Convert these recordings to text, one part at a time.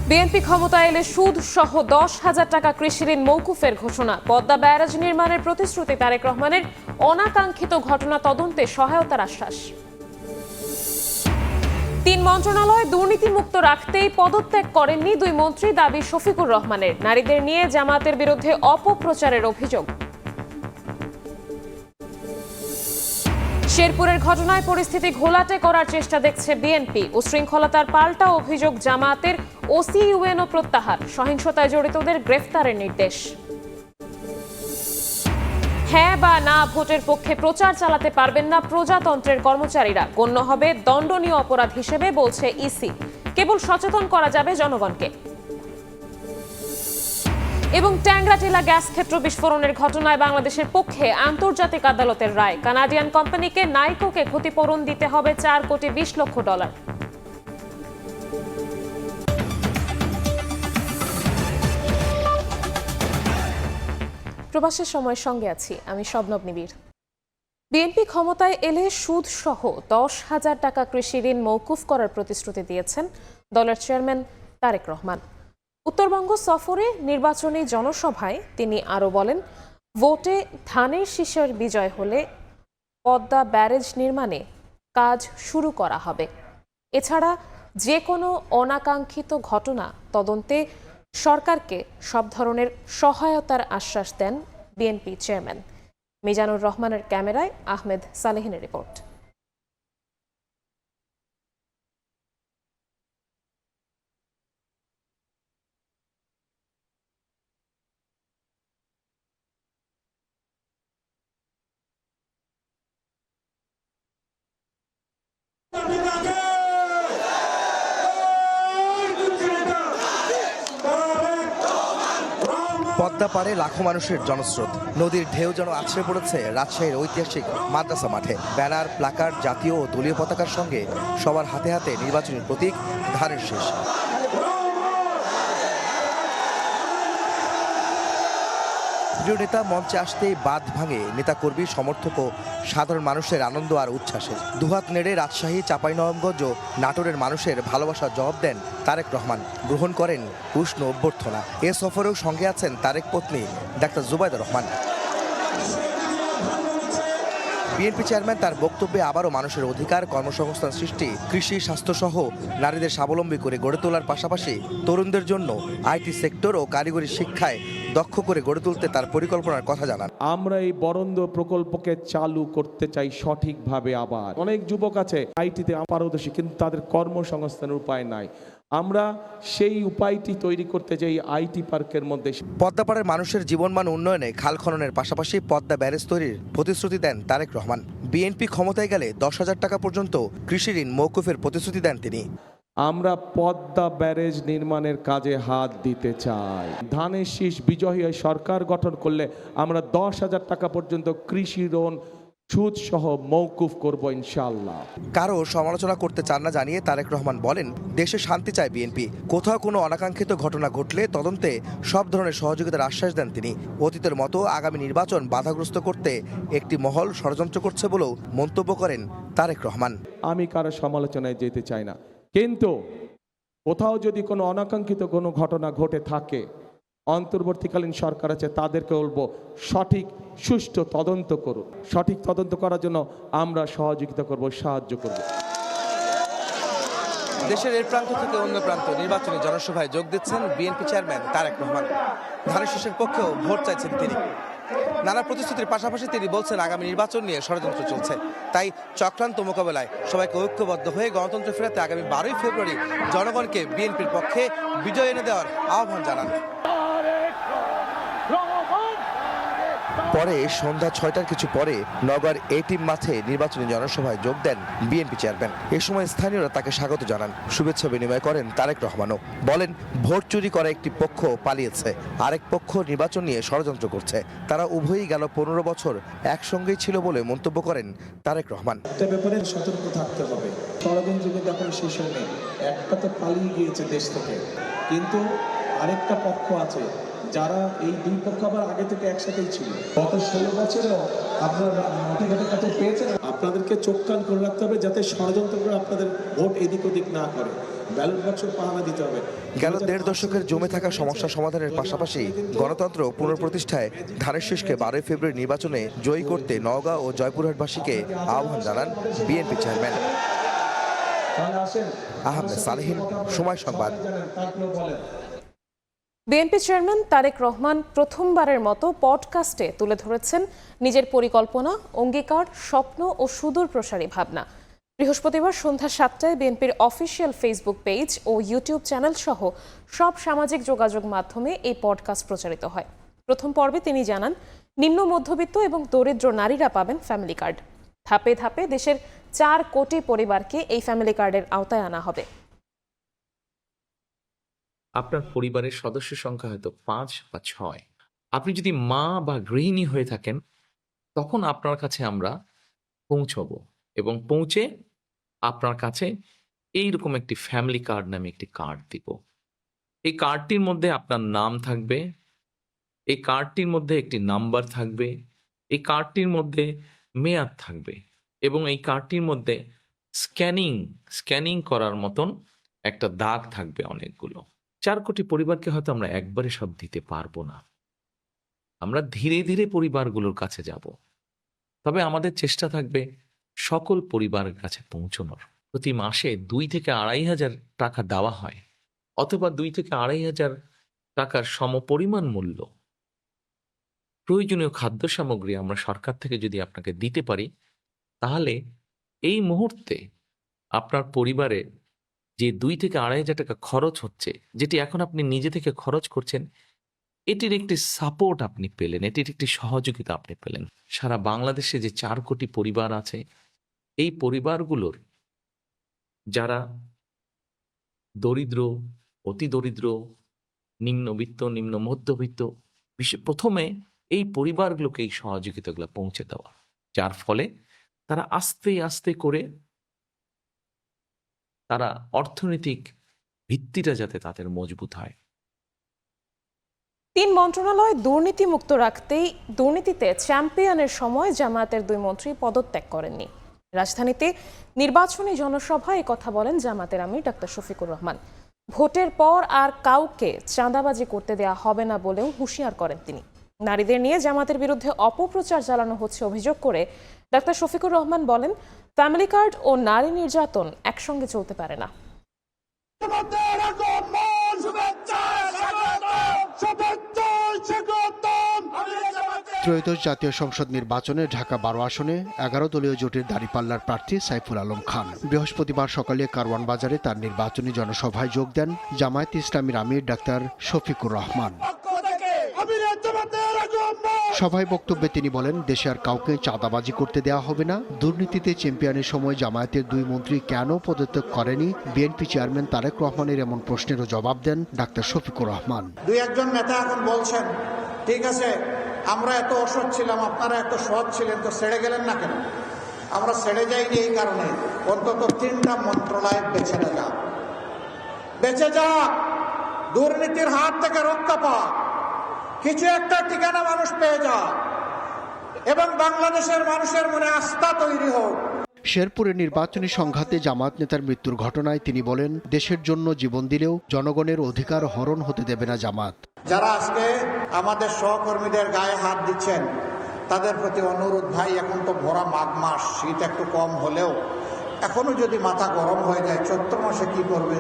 BNP ক্ষমতায় এলে সুদ সহ 10,000 টাকা কৃষি ঋণ মওকুফের ঘোষণা। পদ্মা ব্যারাজ নির্মাণের প্রতিশ্রুতি তারেক রহমানের। অনাকাঙ্ক্ষিত ঘটনা তদন্তে সহায়তার আশ্বাস। 3 মন্ত্রণালয় দুর্নীতিমুক্ত রাখতেই পদত্যাগ করেননি 2 মন্ত্রী, দাবি শফিকুর রহমানের। নারীদের নিয়ে জামায়াতের বিরুদ্ধে অপপ্রচারের অভিযোগ। শেরপুরের ঘটনায় পরিস্থিতি ঘোলাটে করার চেষ্টা দেখছে বিএনপি। উশৃঙ্খলতার পাল্টা অভিযোগ জামায়াতের। ওসি ইউএনও প্রত্যাহার। সহিংসতায় জড়িতদের গ্রেফতারের নির্দেশ। হ্যাঁ বা না ভোটের পক্ষে প্রচার চালাতে পারবেন না প্রজাতন্ত্রের কর্মচারীরা, গণ্য হবে দণ্ডনীয় অপরাধ হিসেবে বলছে ইসি। কেবল সচেতন করা যাবে জনগণকে। এবং ট্যাংরাটিলা গ্যাস ক্ষেত্র বিস্ফোরণের ঘটনায় বাংলাদেশের পক্ষে আন্তর্জাতিক আদালতের রায়। কানাডিয়ান কোম্পানিকে নাইকোকে ক্ষতিপূরণ দিতে হবে $4,20,00,000। প্রবাসের সময়ের সঙ্গে আছি আমি শবনব নিবিড়। বিএনপি ক্ষমতায় এলে সুদ সহ 10,000 টাকা কৃষি ঋণ মওকুফ করার প্রতিশ্রুতি দিয়েছেন দলের চেয়ারম্যান তারেক রহমান। উত্তরবঙ্গ সফরে নির্বাচনী জনসভায় তিনি আরও বলেন, ভোটে ধানের শীষের বিজয় হলে পদ্মা ব্যারেজ নির্মাণে কাজ শুরু করা হবে। এছাড়া যে কোনো অনাকাঙ্ক্ষিত ঘটনা তদন্তে সরকারকে সব ধরনের সহায়তার আশ্বাস দেন বিএনপি চেয়ারম্যান। মিজানুর রহমানের ক্যামেরায় আহমেদ সালেহিনের রিপোর্ট। পদ্মা পাড়ে লাখো মানুষের জনস্রোত। নদীর ঢেউ যেন আছড়ে পড়েছে রাজশাহীর ঐতিহাসিক মাদ্রাসা মাঠে। ব্যানার, প্লাকার্ড, জাতীয় ও দলীয় পতাকার সঙ্গে সবার হাতে হাতে নির্বাচনী প্রতীক ধানের শীষ। প্রিয় নেতা মঞ্চে আসতেই বাঁধ ভাঙে নেতাকর্মী, সমর্থক ও সাধারণ মানুষের আনন্দ আর উচ্ছ্বাসে। দুহাত নেড়ে রাজশাহী, চাঁপাইনবাবগঞ্জ ও নাটোরের মানুষের ভালোবাসার জবাব দেন তারেক রহমান। গ্রহণ করেন উষ্ণ অভ্যর্থনা। এ সফরেও সঙ্গে আছেন তারেক পত্নী doctor Zubaida Rahman. BNP chairman তার বক্তব্যে আবারও মানুষের অধিকার, কর্মসংস্থান সৃষ্টি, কৃষি, স্বাস্থ্যসহ নারীদের স্বাবলম্বী করে গড়ে তোলার পাশাপাশি তরুণদের জন্য আইটি সেক্টর ও কারিগরি শিক্ষায় দক্ষ করে গড়ে তুলতে তার পরিকল্পনার কথা জানান। আমরা এই বরেন্দ্র প্রকল্পকে চালু করতে চাই সঠিকভাবে। আবার অনেক যুবক আছে আইটিতে পারদর্শী, কিন্তু তাদের কর্মসংস্থানের উপায় নাই। আমরা সেই উপায়টি তৈরি করতে চাই আইটি পার্কের মধ্যে। পদ্মাপাড়ের মানুষের জীবনমান উন্নয়নে খাল খননের পাশাপাশি পদ্মা ব্যারেজ তৈরির প্রতিশ্রুতি দেন তারেক রহমান। বিএনপি ক্ষমতায় গেলে 10,000 টাকা পর্যন্ত কৃষি ঋণ মওকুফের প্রতিশ্রুতি দেন তিনি। আমরা পদ্মা ব্যারেজ নির্মাণের কাজে হাত দিতে চাই। ধানের শীষ বিজয়ী সরকার গঠন করলে আমরা 10,000 টাকা পর্যন্ত কৃষি ঋণ সুদ সহ মওকুফ করব ইনশাআল্লাহ। কারো সমালোচনা করতে চান না জানিয়ে তারেক রহমান বলেন, দেশে শান্তি চায় বিএনপি। কোথাও কোনো অনাকাঙ্ক্ষিত ঘটনা ঘটলে তদন্তে সব ধরনের সহযোগিতার আশ্বাস দেন তিনি। অতীতের মতো আগামী নির্বাচন বাধাগ্রস্ত করতে একটি মহল ষড়যন্ত্র করছে বলেও মন্তব্য করেন তারেক রহমান। আমি কারো সমালোচনায় যেতে চাই না, কিন্তু কোথাও যদি কোনো অনাকাঙ্ক্ষিত কোনো ঘটনা ঘটে থাকে, অন্তর্বর্তীকালীন সরকার আছে, তাদেরকে বলবো সঠিক সুষ্ঠু তদন্ত করুন। সঠিক তদন্ত করার জন্য আমরা সহযোগিতা করব, সাহায্য করব। দেশের এর প্রান্ত থেকে অন্য প্রান্ত নির্বাচনী জনসভায় যোগ দিচ্ছেন বিএনপি চেয়ারম্যান তারেক রহমান। ধানের শীষের পক্ষেও ভোট চাইছেন তিনি। নানা প্রতিশ্রুতির পাশাপাশি তিনি বলছেন আগামী নির্বাচন নিয়ে ষড়যন্ত্র চলছে, তাই চক্রান্ত মোকাবেলায় সবাইকে ঐক্যবদ্ধ হয়ে গণতন্ত্র ফেরাতে আগামী 12ই ফেব্রুয়ারি জনগণকে বিএনপির পক্ষে বিজয় এনে দেওয়ার আহ্বান জানান। পরে সন্ধ্যা 6টার কিছু পরে নগর এটিএম মাঠে নির্বাচনী জনসভায় যোগ দেন বিএনপি চেয়ারম্যান। এ সময় স্থানীয়রা তাকে স্বাগত জানান, শুভেচ্ছা বিনিময় করেন তারেক রহমানও। বলেন, ভোট চুরি করা একটি পক্ষ পালিয়েছে, আরেক পক্ষ নির্বাচন নিয়ে ষড়যন্ত্র করছে। তারা উভয়ই গেল 15 বছর একসঙ্গেই ছিল বলে মন্তব্য করেন তারেক রহমান। একটা ব্যাপারে সতর্ক থাকতে হবে। ষড়যন্ত্র কিন্তু এখন শেষ হয়নি। একটা তো পালিয়ে গিয়েছে দেশ থেকে, কিন্তু আরেকটা পক্ষ আছে যারা এই দুই পক্ষ আবার আগে থেকে একসাথেই ছিল। গত 16 বছরেও আপনারা মাঠে ঘাটে কাছে পেয়েছেন। আপনাদেরকে চোখ কান করে রাখতে হবে যাতে ষড়যন্ত্র করে আপনাদের ভোট এদিক ওদিক না করে। ব্যালট বাক্স পাহারা দিতে হবে। গেল 1.5 দশকের জমে থাকা সমস্যা সমাধানের পাশাপাশি গণতন্ত্র পুনঃপ্রতিষ্ঠায় ধানের শীষকে 12 ফেব্রুয়ারি নির্বাচনে জয়ী করতে নওগাঁ ও জয়পুরহাটবাসীকে আহ্বান জানান বিএনপি চেয়ারম্যান। আহমেদ সালেহীন, সময় সংবাদ। বিএনপি চেয়ারম্যান তারেক রহমান প্রথমবারের মতো পডকাস্টে তুলে ধরেছেন নিজের পরিকল্পনা, অঙ্গীকার, স্বপ্ন ও সুদূর প্রসারী ভাবনা। বৃহস্পতিবার সন্ধ্যা 7টায় বিএনপির অফিসিয়াল ফেসবুক পেজ ও ইউটিউব চ্যানেল সহ সব সামাজিক যোগাযোগ মাধ্যমে এই পডকাস্ট প্রচারিত হয়। প্রথম পর্বে তিনি জানান, নিম্ন মধ্যবিত্ত এবং দরিদ্র নারীরা পাবেন ফ্যামিলি কার্ড। ধাপে ধাপে দেশের 4 কোটি পরিবারকে এই ফ্যামিলি কার্ডের আওতায় আনা হবে। আপনার পরিবারের সদস্য সংখ্যা হয়তো 5 বা 6। আপনি যদি মা বা গৃহিণী হয়ে থাকেন, তখন আপনার কাছে আমরা পৌঁছবো এবং পৌঁছে আপনার কাছে এইরকম একটি ফ্যামিলি কার্ড নামে একটি কার্ড দিব। এই কার্ডটির মধ্যে আপনার নাম থাকবে, এই কার্ডটির মধ্যে একটি নাম্বার থাকবে, এই কার্ডটির মধ্যে মেয়াদ থাকবে এবং এই কার্ডটির মধ্যে স্ক্যানিং করার মতন একটা দাগ থাকবে অনেকগুলো। 4 কোটি পরিবারকে হয়তো আমরা একবারে সব দিতে পারবো না, আমরা ধীরে ধীরে পরিবারগুলোর কাছে যাব। তবে আমাদের চেষ্টা থাকবে সকল পরিবারের কাছে পৌঁছানোর। প্রতি মাসে 2 থেকে 2.5 হাজার টাকা দেওয়া হয়, অথবা 2 থেকে 2.5 হাজার টাকার সমপরিমাণ মূল্য প্রয়োজনীয় খাদ্য সামগ্রী আমরা সরকার থেকে যদি আপনাকে দিতে পারি, তাহলে এই মুহূর্তে আপনার পরিবারে যে 2 থেকে 2.5 হাজার টাকা খরচ হচ্ছে, যেটি এখন আপনি নিজে থেকে খরচ করছেন, এটির একটি সাপোর্ট আপনি পেলেন, এটির একটি সহযোগিতা আপনি পেলেন। সারা বাংলাদেশে যে 4 কোটি পরিবার আছে, এই পরিবারগুলোর যারা দরিদ্র, অতি দরিদ্র, নিম্নবিত্ত, নিম্ন মধ্যবিত্ত, প্রথমে এই পরিবারগুলোকে এই সহযোগিতাগুলো পৌঁছে দেওয়া, যার ফলে তারা আস্তে আস্তে করে তারা অর্থনৈতিক ভিত্তিটা যাতে তাদের মজবুত হয়। 3 মন্ত্রণালয় দুর্নীতিমুক্ত রাখতেই দুর্নীতিতে চ্যাম্পিয়নের সময় জামায়াতের 2 মন্ত্রী পদত্যাগ করেননি। রাজধানীতে নির্বাচনী জনসভায় কথা বলেন জামায়াতের আমির ডাক্তার শফিকুর রহমান। ভোটের পর আর কাউকে চাঁদাবাজি করতে দেওয়া হবে না বলেও হুঁশিয়ার করেন তিনি। নারীদের নিয়ে জামায়াতের বিরুদ্ধে অপপ্রচার চালানো হচ্ছে অভিযোগ করে ডাক্তার শফিকুর রহমান বলেন, ফ্যামিলি কার্ড ও নারী নির্যাতন একসঙ্গে চলতে পারে না। ত্রয়োদশ জাতীয় সংসদ নির্বাচনে ঢাকা 12 আসনে 11 দলীয় জোটের দাঁড়িপাল্লার প্রার্থী সাইফুল আলম খান বৃহস্পতিবার সকালে কারওয়ান বাজারে তার নির্বাচনী জনসভায় যোগ দেন জামায়াতে ইসলামীর আমির ডাক্তার শফিকুর রহমান। সভায় বক্তব্যে তিনি বলেন, দেশে আর কাউকে চাঁদাবাজি করতে দেওয়া হবে না। দুর্নীতিতে চ্যাম্পিয়নের সময় জামায়াতের 2 মন্ত্রী কেন পদত্যাগ করেনি বিএনপি চেয়ারম্যান তারেক রহমানের এমন প্রশ্নেরও জবাব দেন ডাক্তার শফিকুর রহমান। 2-1 নেতা এখন বলছেন, ঠিক আছে, আমরা এত অসৎ ছিলাম, আপনারা এত সৎ ছিলেন, তো ছেড়ে গেলেন না কেন? আমরা ছেড়ে যাইনি এই কারণে, অন্তত 3টা মন্ত্রণালয় বেঁচে যাক, দুর্নীতির হাত থেকে রক্ষা পাক, কিছু একটা ঠিকানা মানুষ পেয়ে যাক এবং বাংলাদেশের মানুষের মনে আস্থা তৈরি হোক। শেরপুরের নির্বাচনী সংঘাতে জামায়াত নেতার মৃত্যুর ঘটনায় তিনি বলেন, দেশের জন্য জীবন দিলেও জনগণের অধিকার হরণ হতে দেবে না জামায়াত। যারা আজকে আমাদের সহকর্মীদের গায়ে হাত দিচ্ছেন, তাদের প্রতি অনুরোধ, ভাই, এখন তো ভরা মাঘ মাস, শীত একটু কম হলেও এখনো যদি মাথা গরম হয়ে যায়, চৈত্র মাসে কি করবে?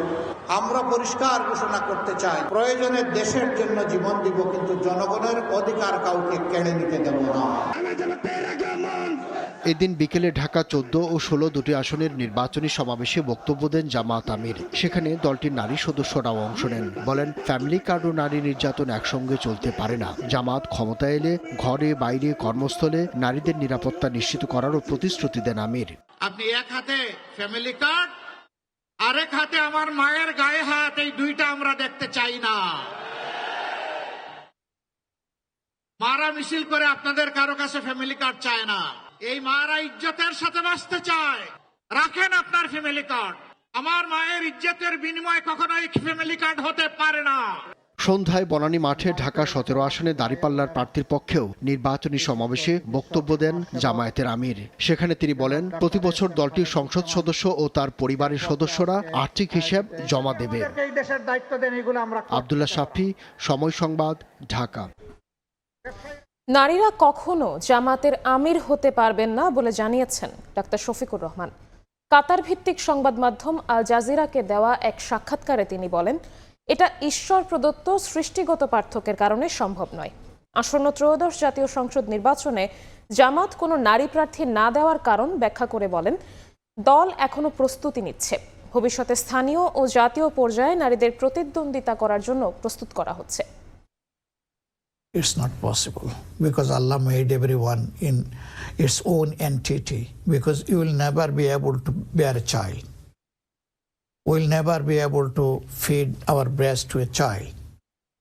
আমরা পরিষ্কার ঘোষণা করতে চাই, প্রয়োজনে দেশের জন্য জীবন দিব, কিন্তু জনগণের অধিকার কাউকে কেড়ে নিতে দেব না। এদিন বিকেলে ঢাকা 14 ও 16 দুটি আসনের নির্বাচনী সমাবেশে বক্তব্য দেন জামায়াত আমির। সেখানে দলটির নারী সদস্যরাও অংশ নেন। বলেন, ফ্যামিলি কার্ড ও নারী নির্যাতন একসঙ্গে চলতে পারে না। জামায়াত ক্ষমতায় এলে ঘরে বাইরে কর্মস্থলে নারীদের নিরাপত্তা নিশ্চিত করারও প্রতিশ্রুতি দেন আমির। আপনি এক হাতে ফ্যামিলি কার্ড, আরেক হাতে আমার মায়ের গায়ে হাত, এই 2টা আমরা দেখতে চাই না। মারা মিছিল করে আপনাদের কারো কাছে ফ্যামিলি কার্ড চায় না, এই মারা ইজ্জতের সাথে বাঁচতে চায়। রাখেন আপনার ফ্যামিলি কার্ড, আমার মায়ের ইজ্জতের বিনিময়ে কখনোই ফ্যামিলি কার্ড হতে পারে না। সন্ধ্যায় বনানী মাঠে ঢাকা 17 আসনে দাঁড়িপাল্লার প্রার্থীর পক্ষেও নির্বাচনী সমাবেশে বক্তব্য দেন জামায়াতের আমির। সেখানে তিনি বলেন, প্রতি বছর দলটির সংসদ সদস্য ও তার পরিবারের সদস্যরা আর্থিক হিসাব জমা দেবে। আব্দুল্লাহ শাফি, সময় সংবাদ, ঢাকা। নারীরা কখনো জামাতের আমির হতে পারবেন না বলে জানিয়েছেন ডাক্তার শফিকুর রহমান। কাতার ভিত্তিক সংবাদ মাধ্যম আল জাজিরাকে দেওয়া এক সাক্ষাৎকারে তিনি বলেন, এটা ঈশ্বর প্রদত্ত সৃষ্টিগত পার্থক্যের কারণে সম্ভব নয়। আসন্ন ত্রয়োদশ জাতীয় সংসদ নির্বাচনে জামাত কোনো নারী প্রার্থী না দেওয়ার কারণ ব্যাখ্যা করে বলেন, দল এখনো প্রস্তুতি নিচ্ছে। ভবিষ্যতে স্থানীয় ও জাতীয় পর্যায়ে নারীদের প্রতিদ্বন্দ্বিতা করার জন্য প্রস্তুত করা হচ্ছে। It's not possible because Allah made everyone in its own entity, because you will never be able to bear a child. We will never be able to feed our breast to a child.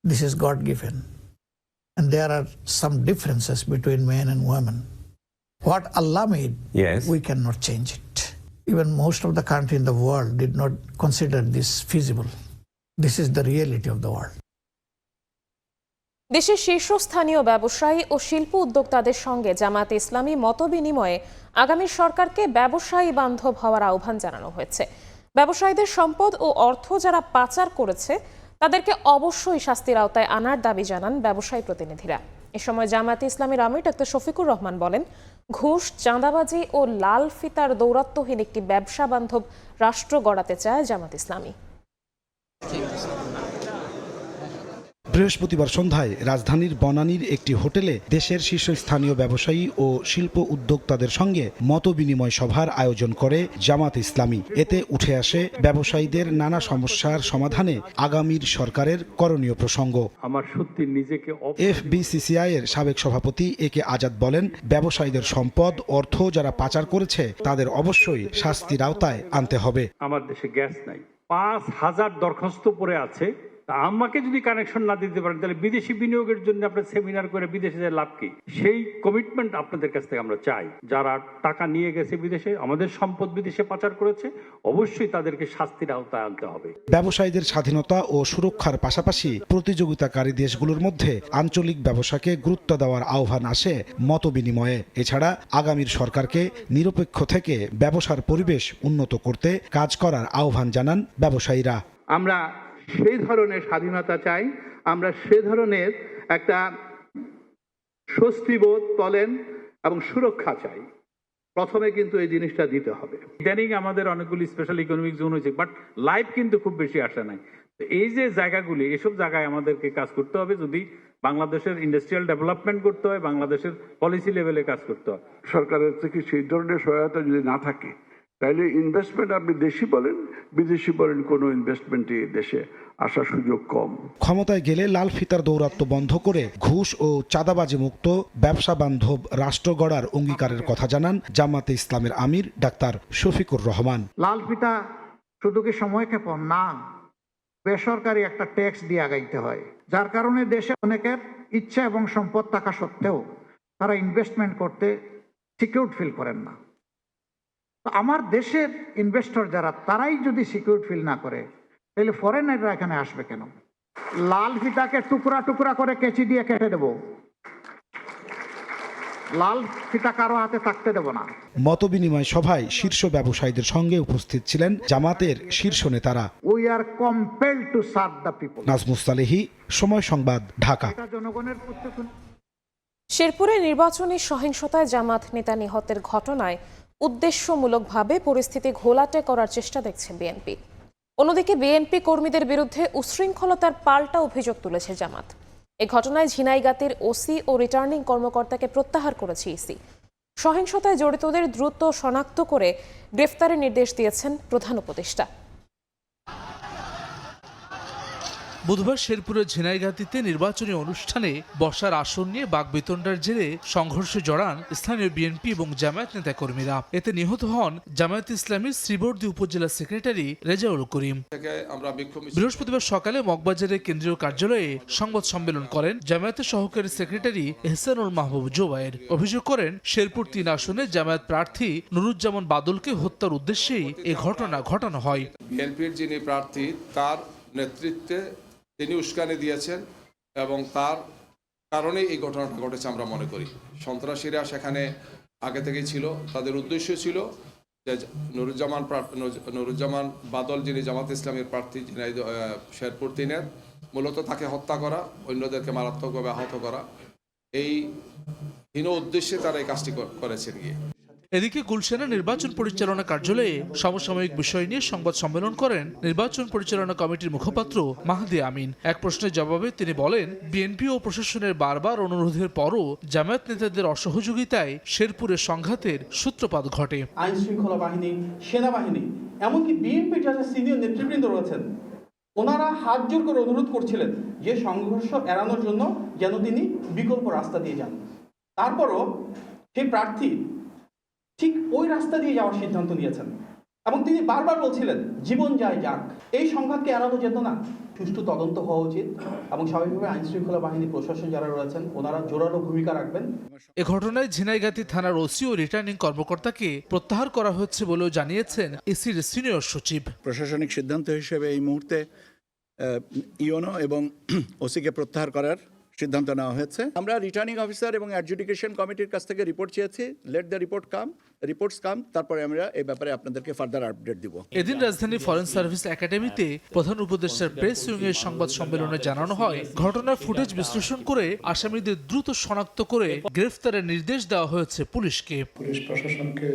This is God given. And there are some differences between men and women. What Allah made, Yes. we cannot change it. Even most of the country in the world did not consider this feasible. This is the reality of the world. দেশের শীর্ষস্থানীয় ব্যবসায়ী ও শিল্প উদ্যোক্তাদের সঙ্গে জামায়াতে ইসলামী মতবিনিময়ে আগামী সরকারকে ব্যবসায়ী বান্ধব হওয়ার আহ্বান জানানো হয়েছে। ব্যবসায়ীদের সম্পদ ও অর্থ যারা পাচার করেছে তাদেরকে অবশ্যই শাস্তির আওতায় আনার দাবি জানান ব্যবসায়ী প্রতিনিধিরা। এ সময় জামায়াতে ইসলামীর আমির ডাক্তার শফিকুর রহমান বলেন, ঘুষ, চাঁদাবাজি ও লাল ফিতার দৌরাত্ম্যহীন একটি ব্যবসা বান্ধব রাষ্ট্র গড়াতে চায় জামায়াত ইসলামী। বৃহস্পতিবার সন্ধ্যায় রাজধানীর বনানীর একটি হোটেলে দেশের শীর্ষস্থানীয় ব্যবসায়ী ও শিল্প উদ্যোক্তাদের সঙ্গে মতবিনিময় সভার আয়োজন করে জামাত ইসলামী। এতে উঠে আসে ব্যবসায়ীদের নানা সমস্যার সমাধানে আগামীর সরকারের করণীয় প্রসঙ্গ। আমার সত্যি নিজেকে FBCCI এর সাবেক সভাপতি একে আজাদ বলেন, ব্যবসায়ীদের সম্পদ, অর্থ যারা পাচার করেছে তাদের অবশ্যই শাস্তির আওতায় আনতে হবে। আমার দেশে গ্যাস নাই, 5000 দরখাস্ত পড়ে আছে। আমাকে যদি কানেকশন না দিতে পারেন তাহলে বিদেশি বিনিয়োগের জন্য আপনার সেমিনার করে বিদেশে যে লাভ কি, সেই কমিটমেন্ট আপনাদের কাছ থেকে আমরা চাই। যারা টাকা নিয়ে গেছে বিদেশে, আমাদের সম্পদ বিদেশে পাচার করেছে, অবশ্যই তাদেরকে শাস্তির আওতায় আনতে হবে। ব্যবসায়ীদের স্বাধীনতা ও সুরক্ষার পাশাপাশি প্রতিযোগিতাকারী দেশগুলোর মধ্যে আঞ্চলিক ব্যবসাকে গুরুত্ব দেওয়ার আহ্বান আসে মতবিনিময়ে। এছাড়া আগামীর সরকারকে নিরপেক্ষ থেকে ব্যবসার পরিবেশ উন্নত করতে কাজ করার আহ্বান জানান ব্যবসায়ীরা। আমরা সেই ধরনের স্বাধীনতা চাই, আমরা সে ধরনের একটা স্বস্তিবোধ বলেন এবং সুরক্ষা চাই। প্রথমে কিন্তু এই জিনিসটা দিতে হবে। ইদানিং আমাদের অনেকগুলি স্পেশাল ইকোনমিক জোন হয়েছে, বাট লাইফ কিন্তু খুব বেশি আসে নাই। তো এই যে জায়গাগুলি, এসব জায়গায় আমাদেরকে কাজ করতে হবে। যদি বাংলাদেশের ইন্ডাস্ট্রিয়াল ডেভেলপমেন্ট করতে হয়, বাংলাদেশের পলিসি লেভেলে কাজ করতে হয়। সরকারের থেকে সেই ধরনের সহায়তা যদি না থাকে তাহলে ইনভেস্টমেন্ট, আপনি দেশি বলেন বিদেশি বলেন, কোনো ইনভেস্টমেন্টই দেশে আসার সুযোগ কম। ক্ষমতায় গেলে লাল ফিতার দৌরাত্ম্য বন্ধ করে ঘুষ ও চাঁদাবাজি মুক্ত ব্যবসা বান্ধব রাষ্ট্র গড়ার অঙ্গীকারের কথা জানান জামাতে ইসলামের আমির ডাক্তার শফিকুর রহমান। লাল ফিতা শুধু কি সময়ক্ষেপণ না, বেসরকারি একটা ট্যাক্স দিয়ে আগাইতে হয়, যার কারণে দেশে অনেকের ইচ্ছা এবং সম্পদ থাকা সত্ত্বেও তারা ইনভেস্টমেন্ট করতে সিকিউরড ফিল করেন না। আমার দেশের ইনভেস্টর যারা, তারাই যদি সিকিউর ফিল না করে তাহলে ফরেনাররা এখানে আসবে কেন? লাল ফিতাকে টুকরা টুকরা করে কেচি দিয়ে কেটে দেব, লাল ফিতা কারো হাতে থাকতে দেব না। মতবিনিময় সভায় শীর্ষ ব্যবসায়ীদের সঙ্গে উপস্থিত ছিলেন জামাতের শীর্ষ নেতারা। We are compelled to serve the people. Najmus Salehi, Somoy Sangbad, Dhaka. জনগণের শেরপুরে নির্বাচনী সহিংসতায় জামাত নেতা নিহতের ঘটনায় উদ্দেশ্যমূলকভাবে পরিস্থিতি ঘোলাটে করার চেষ্টা দেখছে বিএনপি। অন্যদিকে বিএনপি কর্মীদের বিরুদ্ধে উশৃঙ্খলতার পাল্টা অভিযোগ তুলেছে জামাত। এ ঘটনায় ঝিনাইগাতীর ওসি ও রিটার্নিং কর্মকর্তাকে প্রত্যাহার করেছে ইসি। সহিংসতায় জড়িতদের দ্রুত শনাক্ত করে গ্রেফতারের নির্দেশ দিয়েছেন প্রধান উপদেষ্টা। বুধবার শেরপুরের ঝিনাইগাতীতে নির্বাচনী অনুষ্ঠানে বসার আসন নিয়ে বাকবিতণ্ডার জেরে সংঘর্ষে জড়ান স্থানীয় বিএনপি এবং জামায়াত নেতাকর্মীরা। এতে নিহত হন জামায়াত ইসলামীর শ্রীবর্দী উপজেলা সেক্রেটারি রেজাউল করিম। বৃহস্পতিবার সকালে মগবাজারের কেন্দ্রীয় কার্যালয়ে সংবাদ সম্মেলন করেন জামায়াতের সহকারী সেক্রেটারি এহসানুল মাহবুব জোবায়ের। অভিযোগ করেন শেরপুর 3 আসনে জামায়াত প্রার্থী নুরুজ্জামান বাদলকে হত্যার উদ্দেশ্যেই এ ঘটনা ঘটানো হয়। বিএনপির যিনি প্রার্থী তার নেতৃত্বে তিনি উস্কানি দিয়েছেন এবং তার কারণেই এই ঘটনাটা ঘটেছে আমরা মনে করি। সন্ত্রাসীরা সেখানে আগে থেকেই ছিল, তাদের উদ্দেশ্য ছিল যে নুরুজ্জামান বাদল যিনি জামাত ইসলামের প্রার্থী শেরপুর 3-এর, মূলত তাকে হত্যা করা, অন্যদেরকে মারাত্মকভাবে আহত করা, এই হীন উদ্দেশ্যে তারা এই কাজটি করেছেন গিয়ে। এদিকে গুলশানে নির্বাচন পরিচালনা কার্যালয়ে সমসাময়িক বিষয় নিয়ে সংবাদ সম্মেলন করেন নির্বাচন পরিচালনা কমিটির মুখপাত্র মাহদি আমিন। এক প্রশ্নের জবাবে তিনি বলেন, বিএনপি ও প্রশাসনের বারবার অনুরোধের পরও জামায়াত নেতাদের অসহযোগিতায় শেরপুরের সংঘাতের সূত্রপাত ঘটে। আইন শৃঙ্খলা বাহিনী, সেনাবাহিনী, এমনকি বিএনপির যারা সিনিয়র নেতৃবৃন্দ রয়েছেন, ওনারা হাত জোর করে অনুরোধ করছিলেন যে সংঘর্ষ এড়ানোর জন্য যেন তিনি বিকল্প রাস্তা দিয়ে যান। তারপরও সেই প্রার্থী ঠিক ওই রাস্তা দিয়ে যাওয়ার সিদ্ধান্ত নিয়েছেন এবং তিনি বারবার বলছিলেন জীবন যায় যাক, এই সংঘাতকে এড়ানো যেত না, সুষ্ঠু তদন্ত হওয়া উচিত এবং স্বাভাবিকভাবে আইন শৃঙ্খলা বাহিনী, প্রশাসন যারা রয়েছেন ওনারা জোরালো ভূমিকা রাখবেন। এ ঘটনায় ঝিনাইগাতী থানার ওসি ও রিটার্নিং কর্মকর্তাকে প্রত্যাহার করা হচ্ছে বলেও জানিয়েছেন ইসির সিনিয়র সচিব। প্রশাসনিক সিদ্ধান্ত হিসেবে এই মুহূর্তে ইওনো এবং ওসিকে প্রত্যাহার করার সিদ্ধান্ত নেওয়া হয়েছে। আমরা রিটার্নিং অফিসার এবং অ্যাডজুডিকেশন কমিটির কাছ থেকে রিপোর্ট চেয়েছি। লেট দ্য রিপোর্টস কাম, তারপরে আমরা এই ব্যাপারে আপনাদেরকে ফার্দার আপডেট দিব। এদিন রাজধানী ফরেন সার্ভিস একাডেমিতে প্রধান উপদেষ্টার প্রেস উইংয়ের সংবাদ সম্মেলনে জানানো হয়, ঘটনার ফুটেজ বিশ্লেষণ করে আসামিদের দ্রুত শনাক্ত করে গ্রেফতারের নির্দেশ দেওয়া হয়েছে পুলিশকে। পুলিশ প্রশাসনকে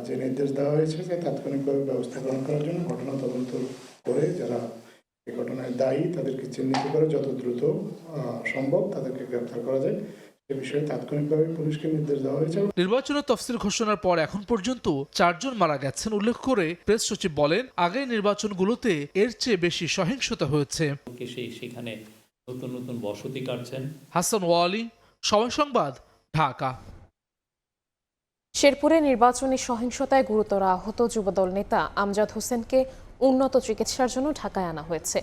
যে নির্দেশ দেওয়া হয়েছে যে তাৎক্ষণিকভাবে ব্যবস্থা গ্রহণ করার জন্য ঘটনা তদন্ত করে যারা এই ঘটনায় দায়ী তাদেরকে চিহ্নিত করে যত দ্রুত সম্ভব তাদেরকে গ্রেফতার করা যায় সে বিষয়ে তাৎক্ষণিকভাবে পুলিশকে নির্দেশ দেওয়া হয়েছে। নির্বাচনের তফসিল ঘোষণার পর এখন পর্যন্ত 4 জন মারা গেছেন উল্লেখ করে প্রেস সচিব বলেন, আগের নির্বাচনগুলোতে এর চেয়ে বেশি সহিংসতা হয়েছে। সেখানে নতুন নতুন বসতি কাটছেন। হাসান ওয়ালি, সময় সংবাদ, ঢাকা। শেরপুরে নির্বাচনী সহিংসতায় গুরুতর আহত যুবদল নেতা আমজাদ হোসেনকে উন্নত চিকিৎসার জন্য ঢাকায় আনা হয়েছে।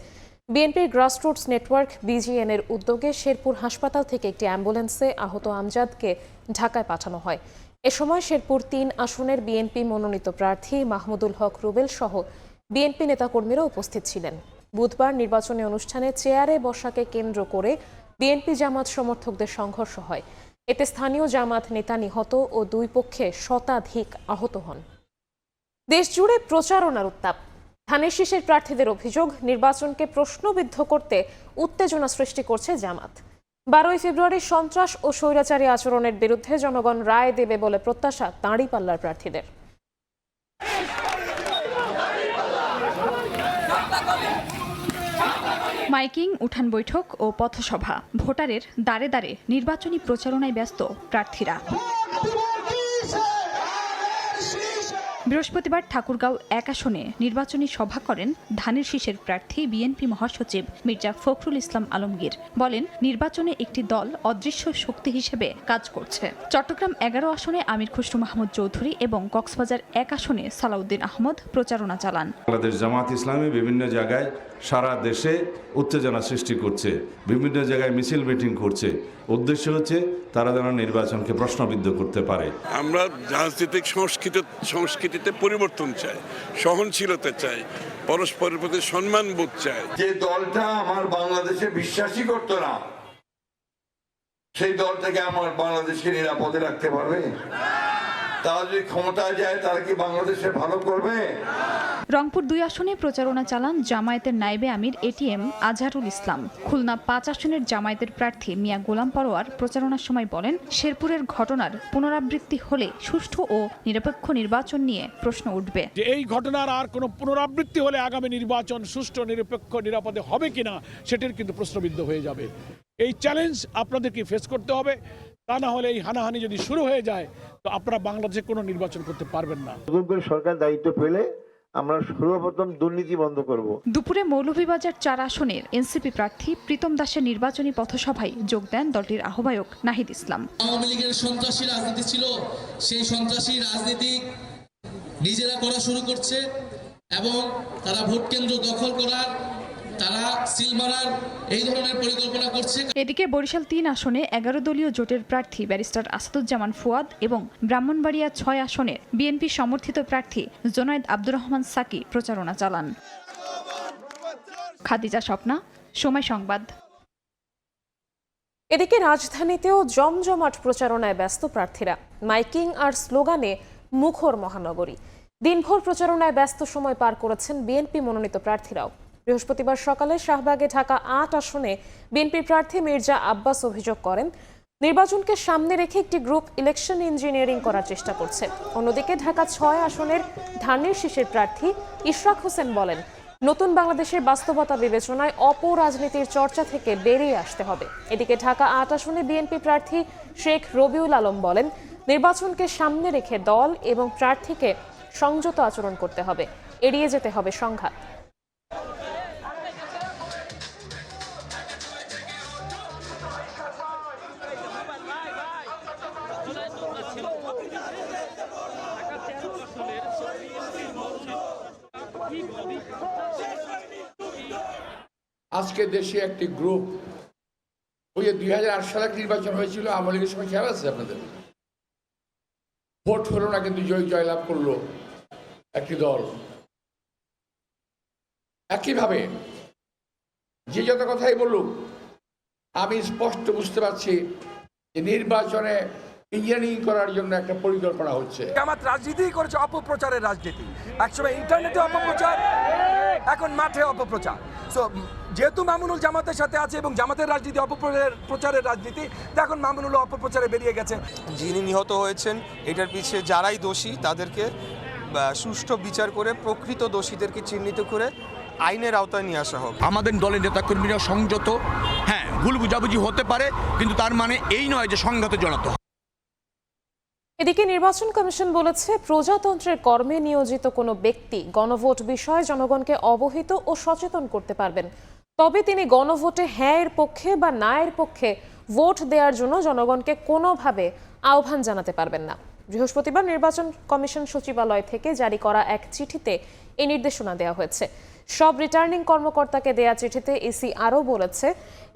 বিএনপির গ্রাসরুটস নেটওয়ার্ক বিজিএন এর উদ্যোগে শেরপুর হাসপাতাল থেকে একটি অ্যাম্বুলেন্সে আহত আমজাদকে ঢাকায় পাঠানো হয়। এ সময় শেরপুর 3 আসনের বিএনপি মনোনীত প্রার্থী মাহমুদুল হক রুবেল সহ বিএনপি নেতাকর্মীরা উপস্থিত ছিলেন। বুধবার নির্বাচনী অনুষ্ঠানে চেয়ারে বসাকে কেন্দ্র করে বিএনপি জামাত সমর্থকদের সংঘর্ষ হয়। এতে স্থানীয় জামাত নেতা নিহত ও 2 পক্ষে শতাধিক আহত হন। দেশজুড়ে প্রচারণার উত্তাপ। ধানের শীষের প্রার্থীদের অভিযোগ, নির্বাচনকে প্রশ্নবিদ্ধ করতে উত্তেজনা সৃষ্টি করছে জামাত। 12 ফেব্রুয়ারি সন্ত্রাস ও স্বৈরাচারী আচরণের বিরুদ্ধে জনগণ রায় দেবে বলে প্রত্যাশা দাঁড়িপাল্লার প্রার্থীদের। মাইকিং, উঠান বৈঠক ও পথসভা, ভোটারের দাঁড়ে দাঁড়ে নির্বাচনী প্রচারণায় ব্যস্ত প্রার্থীরা। বৃহস্পতিবার ঠাকুরগাঁও 1 আসনে নির্বাচনী সভা করেন ধানের শীষের প্রার্থী বিএনপি মহাসচিব মির্জা ফখরুল ইসলাম আলমগীর। বলেন, নির্বাচনে একটি দল অদৃশ্য শক্তি হিসেবে কাজ করছে। চট্টগ্রাম 11 আসনে আমির খসরু মাহমুদ চৌধুরী এবং কক্সবাজার 1 আসনে সালাউদ্দিন আহমদ প্রচারণা চালান। বাংলাদেশ জামাত ইসলামী বিভিন্ন জায়গায় সারা দেশে উত্তেজনা সৃষ্টি করছে, বিভিন্ন জায়গায় মিছিল মিটিং করছে। উদ্দেশ্য হচ্ছে তারা যেন নির্বাচনকে প্রশ্নবিদ্ধ করতে পারে। আমরা রাজনৈতিক সংস্কৃতিতে পরিবর্তন চাই, সহনশীলতা চাই, পরস্পরের প্রতি সম্মান বোধ চাই। যে দলটা আমার বাংলাদেশে বিশ্বাসই করতো না, সেই দলটাকে আমার বাংলাদেশকে নিরাপদে রাখতে পারবে? তারা যদি ক্ষমতায় যায় তারা কি বাংলাদেশে ভালো করবে? রংপুর 2 আসনে প্রচারণা চালান জামায়াতের নায়েবে আমির এটিএম আজহারুল ইসলাম। খুলনা 5 আসনের জামায়াতের প্রার্থী মিয়া গোলাম পরোয়ার প্রচারণার সময় বলেন, শেরপুরের ঘটনার পুনরাবৃত্তি হলে সুষ্ঠু ও নিরপেক্ষ নির্বাচন নিয়ে প্রশ্ন উঠবে। যে এই ঘটনার আর কোনো পুনরাবৃত্তি হলে আগামী নির্বাচন সুষ্ঠু, নিরপেক্ষ, নিরাপদে হবে কিনা সেটির কিন্তু প্রশ্নবিদ্ধ হয়ে যাবে। এই চ্যালেঞ্জ আপনাদেরকে ফেস করতে হবে। তা না হলে এই হানাহানি যদি শুরু হয়ে যায় তো আপনারা বাংলাদেশে কোনো নির্বাচন করতে পারবেন না। সরকার দায়িত্ব পেলে আমরা সর্বপ্রথম দুর্নীতি বন্ধ করব। দুপুরে মৌলভীবাজার 4 আসনের এনসিপি প্রার্থী প্রীতম দাসের নির্বাচনী পথসভায় যোগ দেন দলটির আহ্বায়ক নাহিদ ইসলাম। আওয়ামী লীগের সন্ত্রাসী রাজনীতি ছিল, সেই সন্ত্রাসী রাজনীতি নিজেরা করা শুরু করছে এবং তারা ভোট কেন্দ্র দখল করার, তারা সিল মারার এই ধরনের পরিকল্পনা করছে। এদিকে বরিশাল 3 আসনে 11 দলীয় জোটের প্রার্থী ব্যারিস্টার আসাদুজ্জামান ফুয়াদ এবং ব্রাহ্মণবাড়িয়া 6 আসনে বিএনপি সমর্থিত প্রার্থী জোনায়েদ আব্দুর রহমান সাকি প্রচারণা চালান। খাদিজা স্বপ্না, সময় সংবাদ। এদিকে রাজধানীতেও জমজমাট প্রচারণায় ব্যস্ত প্রার্থীরা। মাইকিং আর স্লোগানে মুখর মহানগরী। দিনভর প্রচারণায় ব্যস্ত সময় পার করেছেন বিএনপি মনোনীত প্রার্থীরাও। বৃহস্পতিবার সকালে শাহবাগে ঢাকা ৮ আসনে বিএনপি প্রার্থী মির্জা আব্বাস অভিযোগ করেন, নির্বাচনকে সামনে রেখে একটি গ্রুপ ইলেকশন ইঞ্জিনিয়ারিং করার চেষ্টা করছে। অন্যদিকে ঢাকা ৬ আসনের ধানের শীষের প্রার্থী ইশরাক হোসেন বলেন, নতুন বাংলাদেশের বাস্তবতা বিবেচনায় অপরাজনীতির চর্চা থেকে বেরিয়ে আসতে হবে। এদিকে ঢাকা ৮ আসনে বিএনপি প্রার্থী শেখ রবিউল আলম বলেন, নির্বাচনকে সামনে রেখে দল এবং প্রার্থীকে সংযত আচরণ করতে হবে, এড়িয়ে যেতে হবে সংঘাত। আজকে দেশে একটি গ্রুপ, ওই যে 2008 সালে নির্বাচন হয়েছিল, আওয়ামী লীগের সময় খেয়াল আছে আপনাদের? ভোট হলো না, কিন্তু জয়লাভ করলো একটি দল। একইভাবে যে যত কথাই বলুক, আমি স্পষ্ট বুঝতে পারছি যে নির্বাচনে ইঞ্জিনিয়ারিং করার জন্য একটা পরিকল্পনা হচ্ছে। জামাত রাজনীতি করেছে, অপপ্রচারের রাজনীতি। একসময় ইন্টারনেটে অপপ্রচার, এখন মাঠে অপপ্রচার। সো যেহেতু মামুনুল জামাতের সাথে আছে এবং জামাতের রাজনীতি অপপ্রচারের রাজনীতি, এখন মামুনুল অপপ্রচারে বেরিয়ে গেছে। যিনি নিহত হয়েছেন, এটার পিছিয়ে যারাই দোষী তাদেরকে সুষ্ঠু বিচার করে প্রকৃত দোষীদেরকে চিহ্নিত করে আইনের আওতায় নিয়ে আসা হবে। আমাদের দলের নেতাকর্মীরা সংযত, হ্যাঁ ভুল বুঝাবুঝি হতে পারে, কিন্তু তার মানে এই নয় যে সংঘাতে জড়াতে হবে। এদিকে নির্বাচন কমিশন বলেছে, প্রজাতন্ত্রের কর্মে নিয়োজিত কোনো ব্যক্তি গণভোট বিষয়ে জনগণকে অবহিত ও সচেতন করতে পারবেন, তবে তিনি গণভোটে হ্যাঁ এর পক্ষে বা না এর পক্ষে ভোট দেওয়ার জন্য জনগণকে কোনোভাবে আহ্বান জানাতে পারবেন না। বৃহস্পতিবার নির্বাচন কমিশন সচিবালয় থেকে জারি করা এক চিঠিতে এই নির্দেশনা দেওয়া হয়েছে। সব রিটার্নিং কর্মকর্তাকে দেয়া চিঠিতে ইসি আরও বলেছে,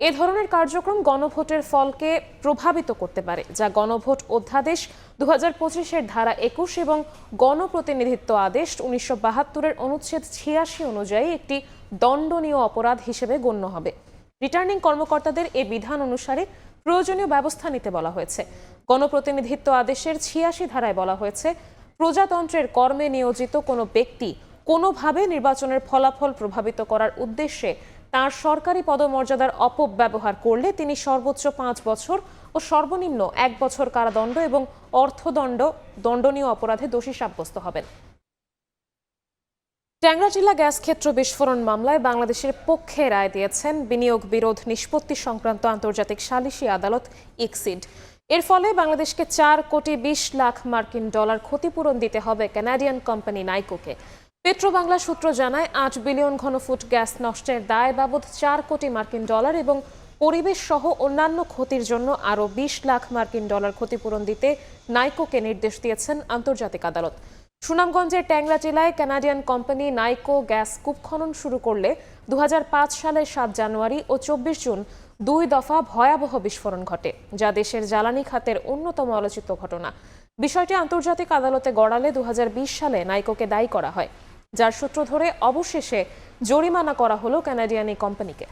এ ধরনের কার্যক্রম গণভোটের ফলকে প্রভাবিত করতে পারে, যা গণভোট অধ্যাদেশ 2025-এর ধারা 21 এবং গণপ্রতিনিধিত্ব আদেশ 1972-এর অনুচ্ছেদ 86 অনুযায়ী একটি দণ্ডনীয় অপরাধ হিসেবে গণ্য হবে। রিটার্নিং কর্মকর্তাদের এ বিধান অনুসারে প্রয়োজনীয় ব্যবস্থা নিতে বলা হয়েছে। গণপ্রতিনিধিত্ব আদেশের 86 ধারায় বলা হয়েছে, প্রজাতন্ত্রের কর্মে নিয়োজিত কোনো ব্যক্তি কোনোভাবে নির্বাচনের ফলাফল প্রভাবিত করার উদ্দেশ্যে তার সরকারি পদমর্যাদার অপব্যবহার করলে তিনি সর্বোচ্চ 5 বছর ও সর্বনিম্ন 1 বছর কারাদণ্ড এবং অর্থদণ্ড দণ্ডনীয় অপরাধে দোষী সাব্যস্ত হবেন। ট্যাংরাটিলা গ্যাস ক্ষেত্র বিস্ফোরণ মামলায় বাংলাদেশের পক্ষে রায় দিয়েছেন বিনিয়োগ বিরোধ নিষ্পত্তি সংক্রান্ত আন্তর্জাতিক সালিসি আদালত ইকসিড। এর ফলে বাংলাদেশকে 4 কোটি 20 লাখ মার্কিন ডলার ক্ষতিপূরণ দিতে হবে কানাডিয়ান কোম্পানি নাইকোকে। পেট্রোবাংলা সূত্র জানায়, 8 বিলিয়ন ঘনফুট গ্যাস নষ্টের দায় বাবদ 4 কোটি মার্কিন ডলার এবং পরিবেশ সহ অন্যান্য ক্ষতির জন্য আরও 20 লাখ মার্কিন ডলার ক্ষতিপূরণ দিতে নাইকোকে নির্দেশ দিয়েছেন আন্তর্জাতিক আদালত। সুনামগঞ্জের ট্যাংরা জেলায় কানাডিয়ান কোম্পানি নাইকো গ্যাস কূপ খনন শুরু করলে 2005 সালের 7 জানুয়ারি ও 24 জুন 2 দফা ভয়াবহ বিস্ফোরণ ঘটে, যা দেশের জ্বালানি খাতের অন্যতম আলোচিত ঘটনা। বিষয়টি আন্তর্জাতিক আদালতে গড়ালে 2020 সালে নাইকোকে দায়ী করা হয়, যার সূত্র ধরে অবশেষে জরিমানা করা হলো কানাডিয়ান এই কোম্পানিকে।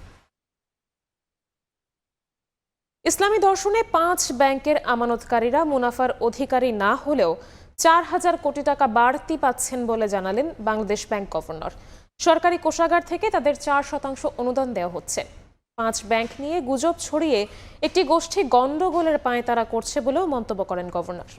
ইসলামী দর্শনে 5 ব্যাংকের আমানতকারীরা মুনাফার অধিকারী না হলেও 4000 কোটি টাকা বাড়তি পাচ্ছেন বলে জানালেন বাংলাদেশ ব্যাংক গভর্নর। সরকারি কোষাগার থেকে তাদের 4% অনুদান দেওয়া হচ্ছে। 5 ব্যাংক নিয়ে গুজব ছড়িয়ে একটি গোষ্ঠী গন্ডগোলের পাঁয়তারা করছে বলেও মন্তব্য করেন গভর্নর।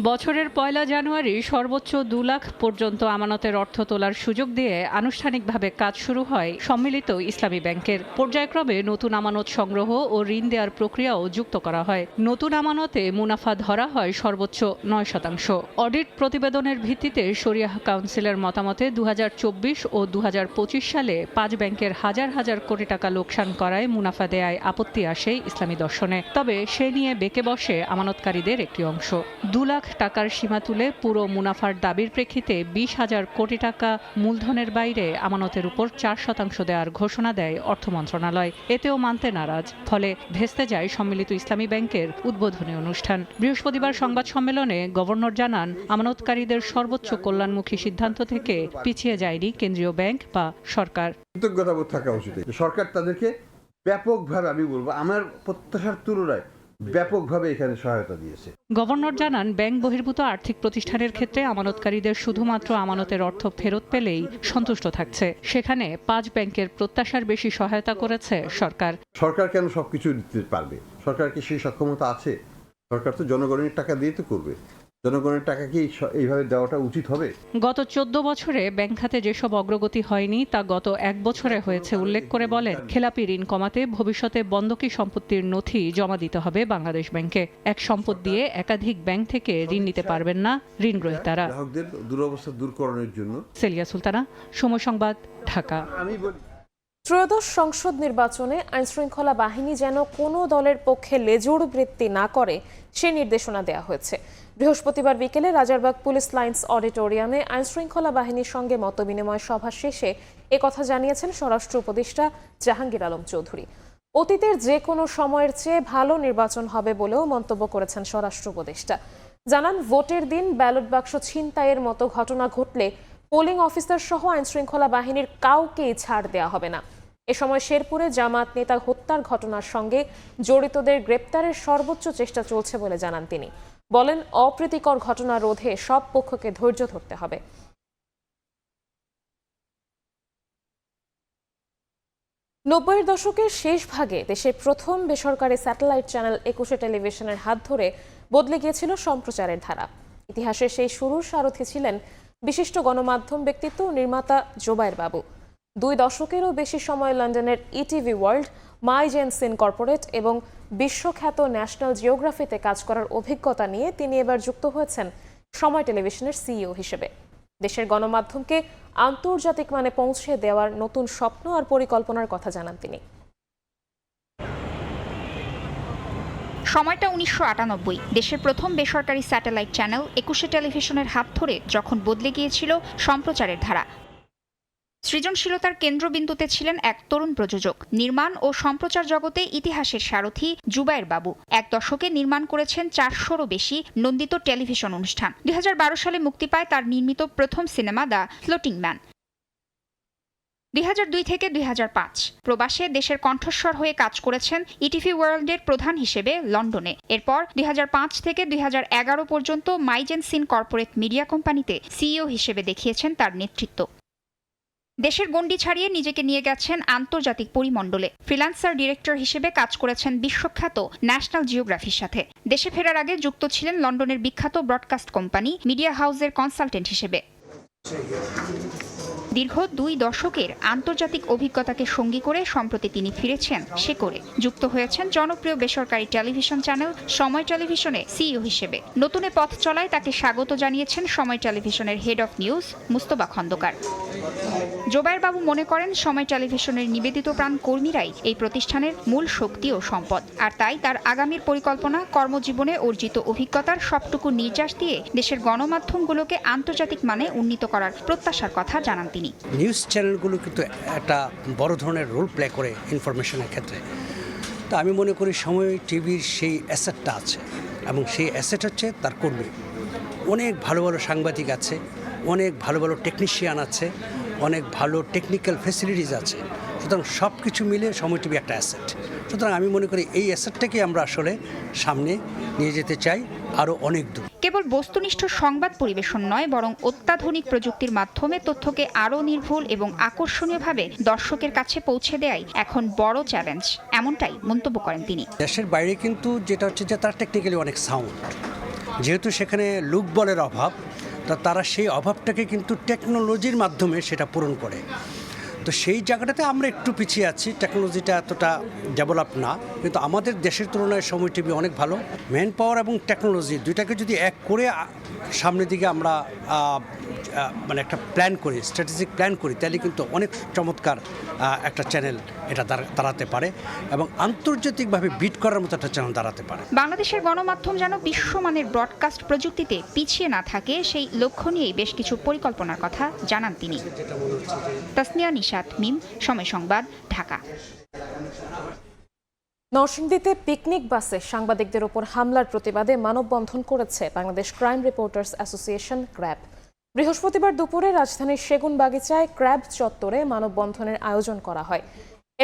বছরের 1 জানুয়ারি সর্বোচ্চ 2 লাখ পর্যন্ত আমানতের অর্থ তোলার সুযোগ দিয়ে আনুষ্ঠানিকভাবে কাজ শুরু হয় সম্মিলিত ইসলামী ব্যাংকের। পর্যায়ক্রমে নতুন আমানত সংগ্রহ ও ঋণ দেওয়ার প্রক্রিয়াও যুক্ত করা হয়। নতুন আমানতে মুনাফা ধরা হয় সর্বোচ্চ 9%। অডিট প্রতিবেদনের ভিত্তিতে শরিয়াহ কাউন্সিলের মতামতে 2024 ও 2025 সালে 5 ব্যাংকের হাজার হাজার কোটি টাকা লোকসান করায় মুনাফা দেয়ায় আপত্তি আসে ইসলামী দর্শনে। তবে সে নিয়ে বেঁকে বসে আমানতকারীদের একটি অংশ। 2 লাখ লাখ টাকার সীমা তুলে পুরো মুনাফার দাবির প্রেক্ষিতে 20,000 কোটি টাকা মূলধনের বাইরে আমানতের উপর 4% দেওয়ার ঘোষণা দেয় অর্থ মন্ত্রণালয়। এতেও মানতে নারাজ, ফলে ভেস্তে যায় সম্মিলিত ইসলামী ব্যাংকের উদ্বোধনী অনুষ্ঠান। বৃহস্পতিবার সংবাদ সম্মেলনে গভর্নর জানান, আমানতকারীদের সর্বোচ্চ কল্যাণমুখী সিদ্ধান্ত থেকে পিছিয়ে যায়নি কেন্দ্রীয় ব্যাংক বা সরকার। কৃতজ্ঞতাবোধ থাকা উচিত। সরকার তাদেরকে ব্যাপকভাবে, আমি বলবো আমার প্রত্যাশার তুলনায় ব্যাপকভাবে এখানে সহায়তা দিয়েছে। গভর্নর জানান, ব্যাংক বহির্ভূত আর্থিক প্রতিষ্ঠানের ক্ষেত্রে আমানতকারীদের শুধুমাত্র আমানতের অর্থ ফেরত পেলেই সন্তুষ্ট থাকছে। সেখানে 5 ব্যাংকের প্রত্যাশার বেশি সহায়তা করেছে সরকার। সরকার কেন সবকিছু দিতে পারবে? সরকার কি সেই সক্ষমতা আছে? সরকার তো জনগণের টাকা দিয়ে তো করবে। জনগণের টাকা কি এইভাবে দেওয়াটা উচিত হবে? গত 14 বছরে ব্যাংক খাতে যেসব অগ্রগতি হয়নি তা গত 1 বছরে হয়েছে উল্লেখ করে বলেন, খেলাপি ঋণ কমাতে ভবিষ্যতে বন্ধকি সম্পত্তির নথি জমা দিতে হবে বাংলাদেশ ব্যাংকে। এক সম্পদ দিয়ে একাধিক ব্যাংক থেকে ঋণ নিতে পারবেন না ঋণ গ্রহীতারা। গ্রাহকদের দুরবস্থা দূরকরণের জন্য। সেলিয়া সুলতানা, সময় সংবাদ, ঢাকা। ত্রয়োদশ সংসদ নির্বাচনে আইনশৃঙ্খলা বাহিনী যেন কোনো দলের পক্ষে লেজুড় বৃত্তি না করে সে নির্দেশনা দেওয়া হয়েছে। বৃহস্পতিবার বিকেলে রাজারবাগ পুলিশ লাইন্স অডিটোরিয়ামে আইনশৃঙ্খলা বাহিনীর সঙ্গে মতবিনিময় সভা শেষে একথা জানিয়েছেন স্বরাষ্ট্র উপদেষ্টা জাহাঙ্গীর আলম চৌধুরী। অতীতের যে কোনো সময়ের চেয়ে ভালো নির্বাচন হবে বলেও মন্তব্য করেছেন স্বরাষ্ট্র উপদেষ্টা। জানান, ভোটের দিন ব্যালট বাক্স ছিনতাইয়ের মতো ঘটনা ঘটলে পোলিং অফিসার সহ আইনশৃঙ্খলা বাহিনীর কাউকেই ছাড় দেওয়া হবে না। এ সময় শেরপুরে জামাত নেতা হত্যার ঘটনার সঙ্গে জড়িতদের গ্রেপ্তারের সর্বোচ্চ চেষ্টা চলছে বলে জানান তিনি। বলেন, অপ্রীতিকর ঘটনা রোধে সব পক্ষকে ধৈর্য ধরতে হবে। 90-এর দশকের শেষ ভাগে দেশের প্রথম বেসরকারি স্যাটেলাইট চ্যানেল 21 টেলিভিশনের হাত ধরে বদলে গিয়েছিল সম্প্রচারের ধারা। ইতিহাসের সেই শুরুর সারথি ছিলেন বিশিষ্ট গণমাধ্যম ব্যক্তিত্ব নির্মাতা জোবায়ের বাবু। 2 দশকেরও বেশি সময় লন্ডনের ইটিভি ওয়ার্ল্ড, মাই জেনসিন কর্পোরেট এবং বিশ্বখ্যাত ন্যাশনাল জিওগ্রাফিতে কাজ করার অভিজ্ঞতা নিয়ে তিনি এবার যুক্ত হয়েছেন সময় টেলিভিশনের সিইও হিসেবে। দেশের গণমাধ্যমকে আন্তর্জাতিক মানে পৌঁছে দেওয়ার নতুন স্বপ্ন আর পরিকল্পনার কথা জানান তিনি। সময়টা 1998। দেশের প্রথম বেসরকারি স্যাটেলাইট চ্যানেল 21 টেলিভিশনের হাত ধরে যখন বদলে গিয়েছিল সম্প্রচারের ধারা। সৃজনশীলতার কেন্দ্রবিন্দুতে ছিলেন এক তরুণ প্রযোজক। নির্মাণ ও সম্প্রচার জগতে ইতিহাসের সারথি জুবায়ের বাবু 1 দশকে নির্মাণ করেছেন 400-রও বেশি নন্দিত টেলিভিশন অনুষ্ঠান। 2012 সালে মুক্তি পায় তার নির্মিত প্রথম সিনেমা দ্য ফ্লোটিং ম্যান। 2002 থেকে 2005 প্রবাসে দেশের কণ্ঠস্বর হয়ে কাজ করেছেন ইটিভি ওয়ার্ল্ডের প্রধান হিসেবে লন্ডনে। এরপর 2005 থেকে 2011 পর্যন্ত মাইজেনসিন কর্পোরেট মিডিয়া কোম্পানিতে সিইও হিসেবে দেখিয়েছেন তার নেতৃত্ব। দেশের গণ্ডি ছাড়িয়ে নিজেকে নিয়ে গেছেন আন্তর্জাতিক পরিমণ্ডলে। ফ্রিল্যান্সার ডিরেক্টর হিসেবে কাজ করেছেন বিশ্বখ্যাত ন্যাশনাল জিওগ্রাফির সাথে। দেশে ফেরার আগে যুক্ত ছিলেন লন্ডনের বিখ্যাত ব্রডকাস্ট কোম্পানি মিডিয়া হাউসের কনসালটেন্ট হিসেবে। দীর্ঘ 2 দশকের আন্তর্জাতিক অভিজ্ঞতাকে সঙ্গী করে সম্প্রতি তিনি ফিরেছেন শেকড়ে। যুক্ত হয়েছেন জনপ্রিয় বেসরকারি টেলিভিশন চ্যানেল সময় টেলিভিশনে সিইও হিসেবে। নতুন পথ চলায় তাকে স্বাগত জানিয়েছেন সময় টেলিভিশনের head of news Mustafa Khandaker. Zobayer Babu মনে করেন, সময় টেলিভিশনের নিবেদিত প্রাণ কর্মীরাই এই প্রতিষ্ঠানের মূল শক্তি ও সম্পদ। আর তাই তার আগামীর পরিকল্পনা কর্মজীবনে অর্জিত অভিজ্ঞতার সবটুকু নির্যাস দিয়ে দেশের গণমাধ্যমগুলোকে আন্তর্জাতিক মানে উন্নীত করার প্রত্যাশার কথা জানান তিনি। নিউজ চ্যানেলগুলো কিন্তু একটা বড় ধরনের রোল প্লে করে ইনফরমেশনের ক্ষেত্রে। তো আমি মনে করি সময় টিভির সেই অ্যাসেটটা আছে, এবং সেই অ্যাসেট হচ্ছে তার কর্মী। অনেক ভালো ভালো সাংবাদিক আছে, অনেক ভালো ভালো টেকনিশিয়ান আছে, অনেক ভালো টেকনিক্যাল ফ্যাসিলিটিস আছে। সুতরাং সব কিছু মিলে সময় টিভি একটা অ্যাসেট। সুতরাং আমি মনে করি এই অ্যাসেটটাকে আমরা আসলে সামনে নিয়ে যেতে চাই আরও অনেক দূর। কেবল বস্তুনিষ্ঠ সংবাদ পরিবেশন নয়, বরং অত্যাধুনিক প্রযুক্তির মাধ্যমে তথ্যকে আরও নির্ভুল এবং আকর্ষণীয়ভাবে দর্শকের কাছে পৌঁছে দেয়াই এখন বড় চ্যালেঞ্জ, এমনটাই মন্তব্য করেন তিনি। দেশের বাইরে কিন্তু যেটা হচ্ছে যে তার টেকনিক্যালি অনেক সাউন্ড, যেহেতু সেখানে লোকবলের অভাব, তা তারা সেই অভাবটাকে কিন্তু টেকনোলজির মাধ্যমে সেটা পূরণ করে। তো সেই জায়গাটাতে আমরা একটু পিছিয়ে আছি, টেকনোলজিটা এতটা ডেভেলপ না, কিন্তু আমাদের দেশের তুলনায় সময় টিভি অনেক ভালো। ম্যান পাওয়ার এবং টেকনোলজি দুইটাকে যদি এক করে সামনের দিকে আমরা মানে একটা প্ল্যান করি, স্ট্র্যাটেজিক প্ল্যান করি, তাহলে কিন্তু অনেক চমৎকার একটা চ্যানেল এটা দাঁড়াতে পারে এবং আন্তর্জাতিকভাবে বিট করার মতো একটা চ্যানেল দাঁড়াতে পারে। বাংলাদেশের গণমাধ্যম যেন বিশ্বমানের ব্রডকাস্ট প্রযুক্তিতে পিছিয়ে না থাকে, সেই লক্ষ্য নিয়েই বেশ কিছু পরিকল্পনার কথা জানান তিনি। তাসনিয়া নিশাত, মিম, সময় সংবাদ, ঢাকা। নরসিংদীতে পিকনিক বাসে সাংবাদিকদের ওপর হামলার প্রতিবাদে মানববন্ধন করেছে Bangladesh crime reporters association crab. বৃহস্পতিবার দুপুরে রাজধানীর সেগুনবাগিচায় ক্র্যাব চত্বরে মানববন্ধনের আয়োজন করা হয়।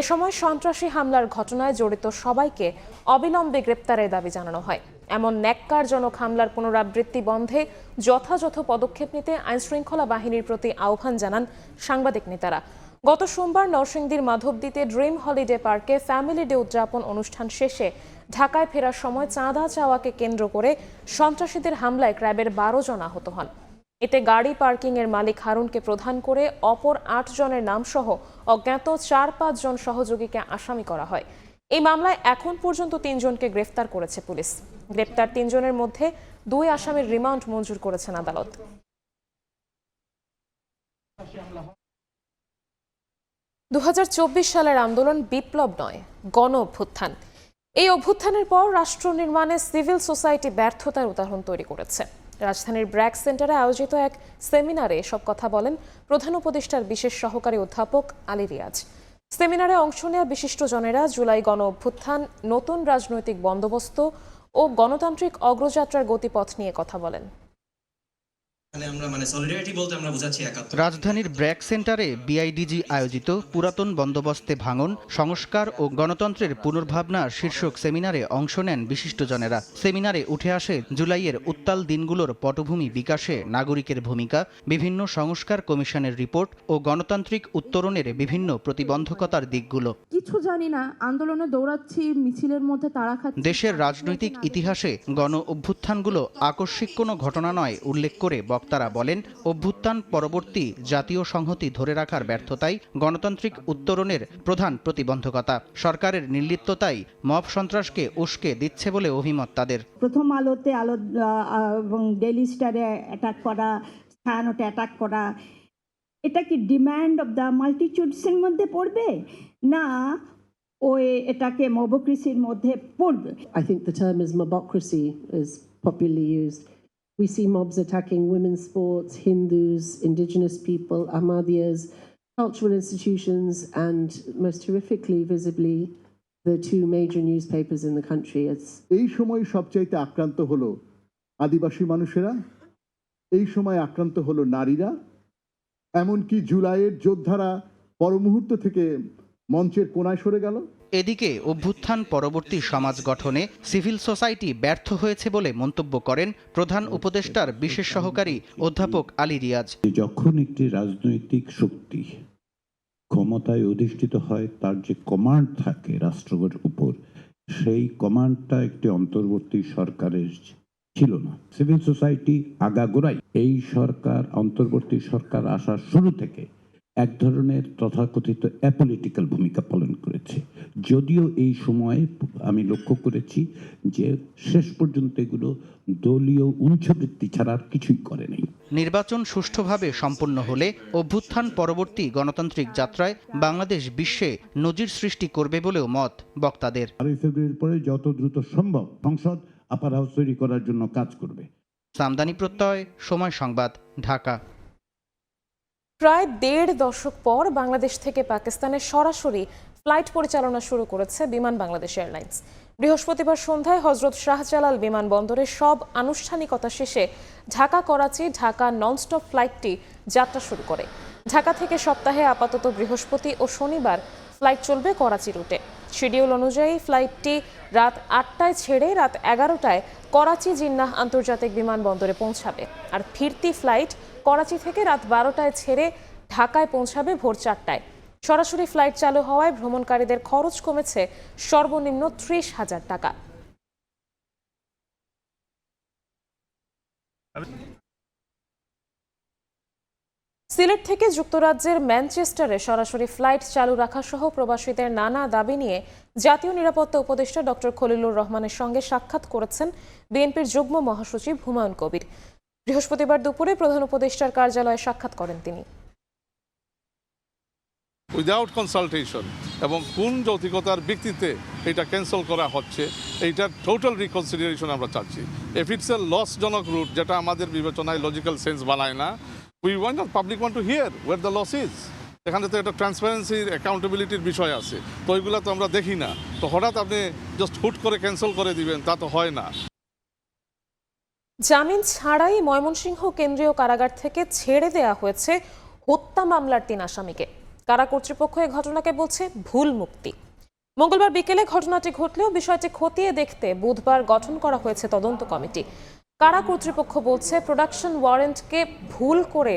এ সময় সন্ত্রাসী হামলার ঘটনায় জড়িত সবাইকে অবিলম্বে গ্রেপ্তারের দাবি জানানো হয়। এমন ন্যাক্কারজনক হামলার পুনরাবৃত্তি বন্ধে যথাযথ পদক্ষেপ নিতে আইনশৃঙ্খলা বাহিনীর প্রতি আহ্বান জানান সাংবাদিক নেতারা। গত সোমবার নরসিংদীর মাধবদীতে ড্রিম হলিডে পার্কে ফ্যামিলি ডে উদযাপন অনুষ্ঠান শেষে ঢাকায় ফেরার সময় চাঁদা চাওয়াকে কেন্দ্র করে সন্ত্রাসীদের হামলায় ক্র্যাবের 12 জন আহত হন। এতে গাড়ি পার্কিংয়ের মালিক হারুনকে প্রধান করে অপর 8 জনের নামসহ অজ্ঞাত 4-5 জন সহযোগীকে আসামি করা হয়। এই মামলায় এখন পর্যন্ত 3 জনকে গ্রেফতার করেছে পুলিশ। গ্রেপ্তার 3 জনের মধ্যে 2 আসামির রিমান্ড মঞ্জুর করেছেন আদালত। 2024 সালের আন্দোলন বিপ্লব নয়, গণ অভ্যুত্থান। এই অভ্যুত্থানের পর রাষ্ট্র নির্মাণে সিভিল সোসাইটি ব্যর্থতার উদাহরণ তৈরি করেছে। রাজধানীর ব্র্যাক সেন্টারে আয়োজিত এক সেমিনারে এসব কথা বলেন প্রধান উপদেষ্টার বিশেষ সহকারী অধ্যাপক আলী রিয়াজ। সেমিনারে অংশ নেওয়া বিশিষ্টজনেরা জুলাই গণ অভ্যুত্থান, নতুন রাজনৈতিক বন্দোবস্ত ও গণতান্ত্রিক অগ্রযাত্রার গতিপথ নিয়ে কথা বলেন। রাজধানীর ব্র্যাক সেন্টারে বিআইডিজি আয়োজিত পুরাতন বন্দোবস্তে ভাঙন, সংস্কার ও গণতন্ত্রের পুনর্ভাবনা শীর্ষক সেমিনারে অংশ নেন বিশিষ্টজনেরা। সেমিনারে উঠে আসে জুলাইয়ের উত্তাল দিনগুলোর পটভূমি বিকাশে নাগরিকের ভূমিকা, বিভিন্ন সংস্কার কমিশনের রিপোর্ট ও গণতান্ত্রিক উত্তরণের বিভিন্ন প্রতিবন্ধকতার দিকগুলো। কিছু জানি না, আন্দোলনে দৌড়াচ্ছি, মিছিলের মধ্যে তাড়া খাচ্ছি। দেশের রাজনৈতিক ইতিহাসে গণ অভ্যুত্থানগুলো আকস্মিক কোনো ঘটনা নয় উল্লেখ করে বক্তারা বলেন, অভ্যুত্থান পরবর্তী জাতীয় সংহতি ধরে রাখার ব্যর্থতাই গণতান্ত্রিক উত্তরণের প্রধান প্রতিবন্ধকতা। সরকারের নির্লিপ্ততাই মব সন্ত্রাসকে উস্কে দিচ্ছে বলে অভিমত তাদের। প্রথম আলোতে এবং ডেইলি স্টারে অ্যাটাক করা, স্থানতে অ্যাটাক করা, এটা কি ডিমান্ড অফ দ্য মাল্টিটিউডসের মধ্যে পড়বে, না ওই এটাকে মবক্রেসির মধ্যে পড়বে? I think the term is mobocracy is popularly used. We see mobs attacking women's sports, Hindus, indigenous people, Ahmadiyyas, cultural institutions, and most horrifically, visibly, the 2 major newspapers in the country. এই সময় সবচাইতে আক্রান্ত হলো আদিবাসী মানুষেরা, এই সময় আক্রান্ত হলো নারীরা, এমনকি জুলাইয়ের যোদ্ধারা পরমুহূর্ত থেকে মঞ্চের কোনায় সরে গেল। এদিকে অভ্যুত্থান পরবর্তী সমাজ গঠনে সিভিল সোসাইটি ব্যর্থ হয়েছে বলে মন্তব্য করেন প্রধান উপদেষ্টার বিশেষ সহকারী অধ্যাপক আলী রিয়াজ। যখন একটি রাজনৈতিক শক্তি ক্ষমতায় অধিষ্ঠিত হয়, তার যে কমান্ড থাকে রাষ্ট্রের উপর, সেই কমান্ডটা একটি অন্তর্বর্তী সরকারের ছিল না। সিভিল সোসাইটি আগাগোড়াই এই সরকার, অন্তর্বর্তী সরকার আসার শুরু থেকে এক ধরনের তথাকথিত অ্যাপলিটিক্যাল ভূমিকা পালন করেছে। যদিও এই সময়ে আমি লক্ষ্য করেছি যে শেষ পর্যন্ত এগুলো দলীয় উঞ্ছবৃত্তি ছাড়া আর কিছুই করে নাই। নির্বাচন সুষ্ঠুভাবে সম্পন্ন হলে অভ্যুত্থান পরবর্তী গণতান্ত্রিক যাত্রায় বাংলাদেশ বিশ্বে নজির সৃষ্টি করবে বলেও মত বক্তাদের। 8 ফেব্রুয়ারির পরে যত দ্রুত সম্ভব সংসদ আপার হাউস তৈরি করার জন্য কাজ করবে। সামদানি প্রত্যয়, সময় সংবাদ, ঢাকা। প্রায় 1.5 দশক পর বাংলাদেশ থেকে পাকিস্তানে সরাসরি ফ্লাইট পরিচালনা শুরু করেছে বিমান বাংলাদেশ এয়ারলাইন্স। বৃহস্পতিবার সন্ধ্যায় হজরত শাহজালাল বিমানবন্দরে সব আনুষ্ঠানিকতা শেষে ঢাকা করাচি ঢাকা ননস্টপ ফ্লাইটটি যাত্রা শুরু করে। ঢাকা থেকে সপ্তাহে আপাতত বৃহস্পতি ও শনিবার ফ্লাইট চলবে করাচি রুটে। শিডিউল অনুযায়ী ফ্লাইটটি রাত 8টায় ছেড়ে রাত 11টায় করাচি জিন্নাহ আন্তর্জাতিক বিমানবন্দরে পৌঁছাবে। আর ফিরতি ফ্লাইট করাচি থেকে রাত 12টায় ছেড়ে ঢাকায় পৌঁছাবে ভোর 4টায়। সরাসরি ফ্লাইট চালু হওয়ায় ভ্রমণকারীদের খরচ কমেছে সর্বনিম্ন 30,000 টাকা। সিলেট থেকে যুক্তরাজ্যের ম্যানচেস্টারে সরাসরি ফ্লাইট চালু রাখা সহ প্রবাসীদের নানা দাবি নিয়ে জাতীয় নিরাপত্তা উপদেষ্টা ডক্টর খলিলুর রহমানের সঙ্গে সাক্ষাৎ করেছেন বিএনপির যুগ্ম মহাসচিব হুমায়ুন কবির। বৃহস্পতিবার দুপুরে প্রধান উপদেষ্টার কার্যালয়ে সাক্ষাৎ করেন তিনি। উইদাউট কনসালটেশন এবং কোন যৌক্তিকতার ভিত্তিতে এটা ক্যান্সেল করা হচ্ছে এইটার টোটাল রিকনসিডারেশন আমরা চাচ্ছি। ইফ ইটস এ লসজনক রুট যেটা আমাদের বিবেচনায় লজিক্যাল সেন্স বানায় না, we want the public want to hear where the loss is. এখানে তো একটা ট্রান্সপারেন্সির অ্যাকাউন্টেবিলিটির বিষয় আছে, তো ওইগুলো তো আমরা দেখি না। তো হঠাৎ আপনি জাস্ট হুট করে ক্যান্সেল করে দিবেন, তা তো হয় না। জামিন ছাড়াই ময়মনসিংহ কেন্দ্রীয় কারাগার থেকে ছেড়ে দেয়া হয়েছে হত্যা মামলার 3 আসামিকে। কারা কর্তৃপক্ষ এই ঘটনাকে বলছে ভুল মুক্তি। মঙ্গলবার বিকেলে ঘটনাটি ঘটলেও বিষয়টি খতিয়ে দেখতে বুধবার গঠন করা হয়েছে তদন্ত কমিটি। কারা কর্তৃপক্ষ বলছে প্রোডাকশন ওয়ারেন্টকে ভুল করে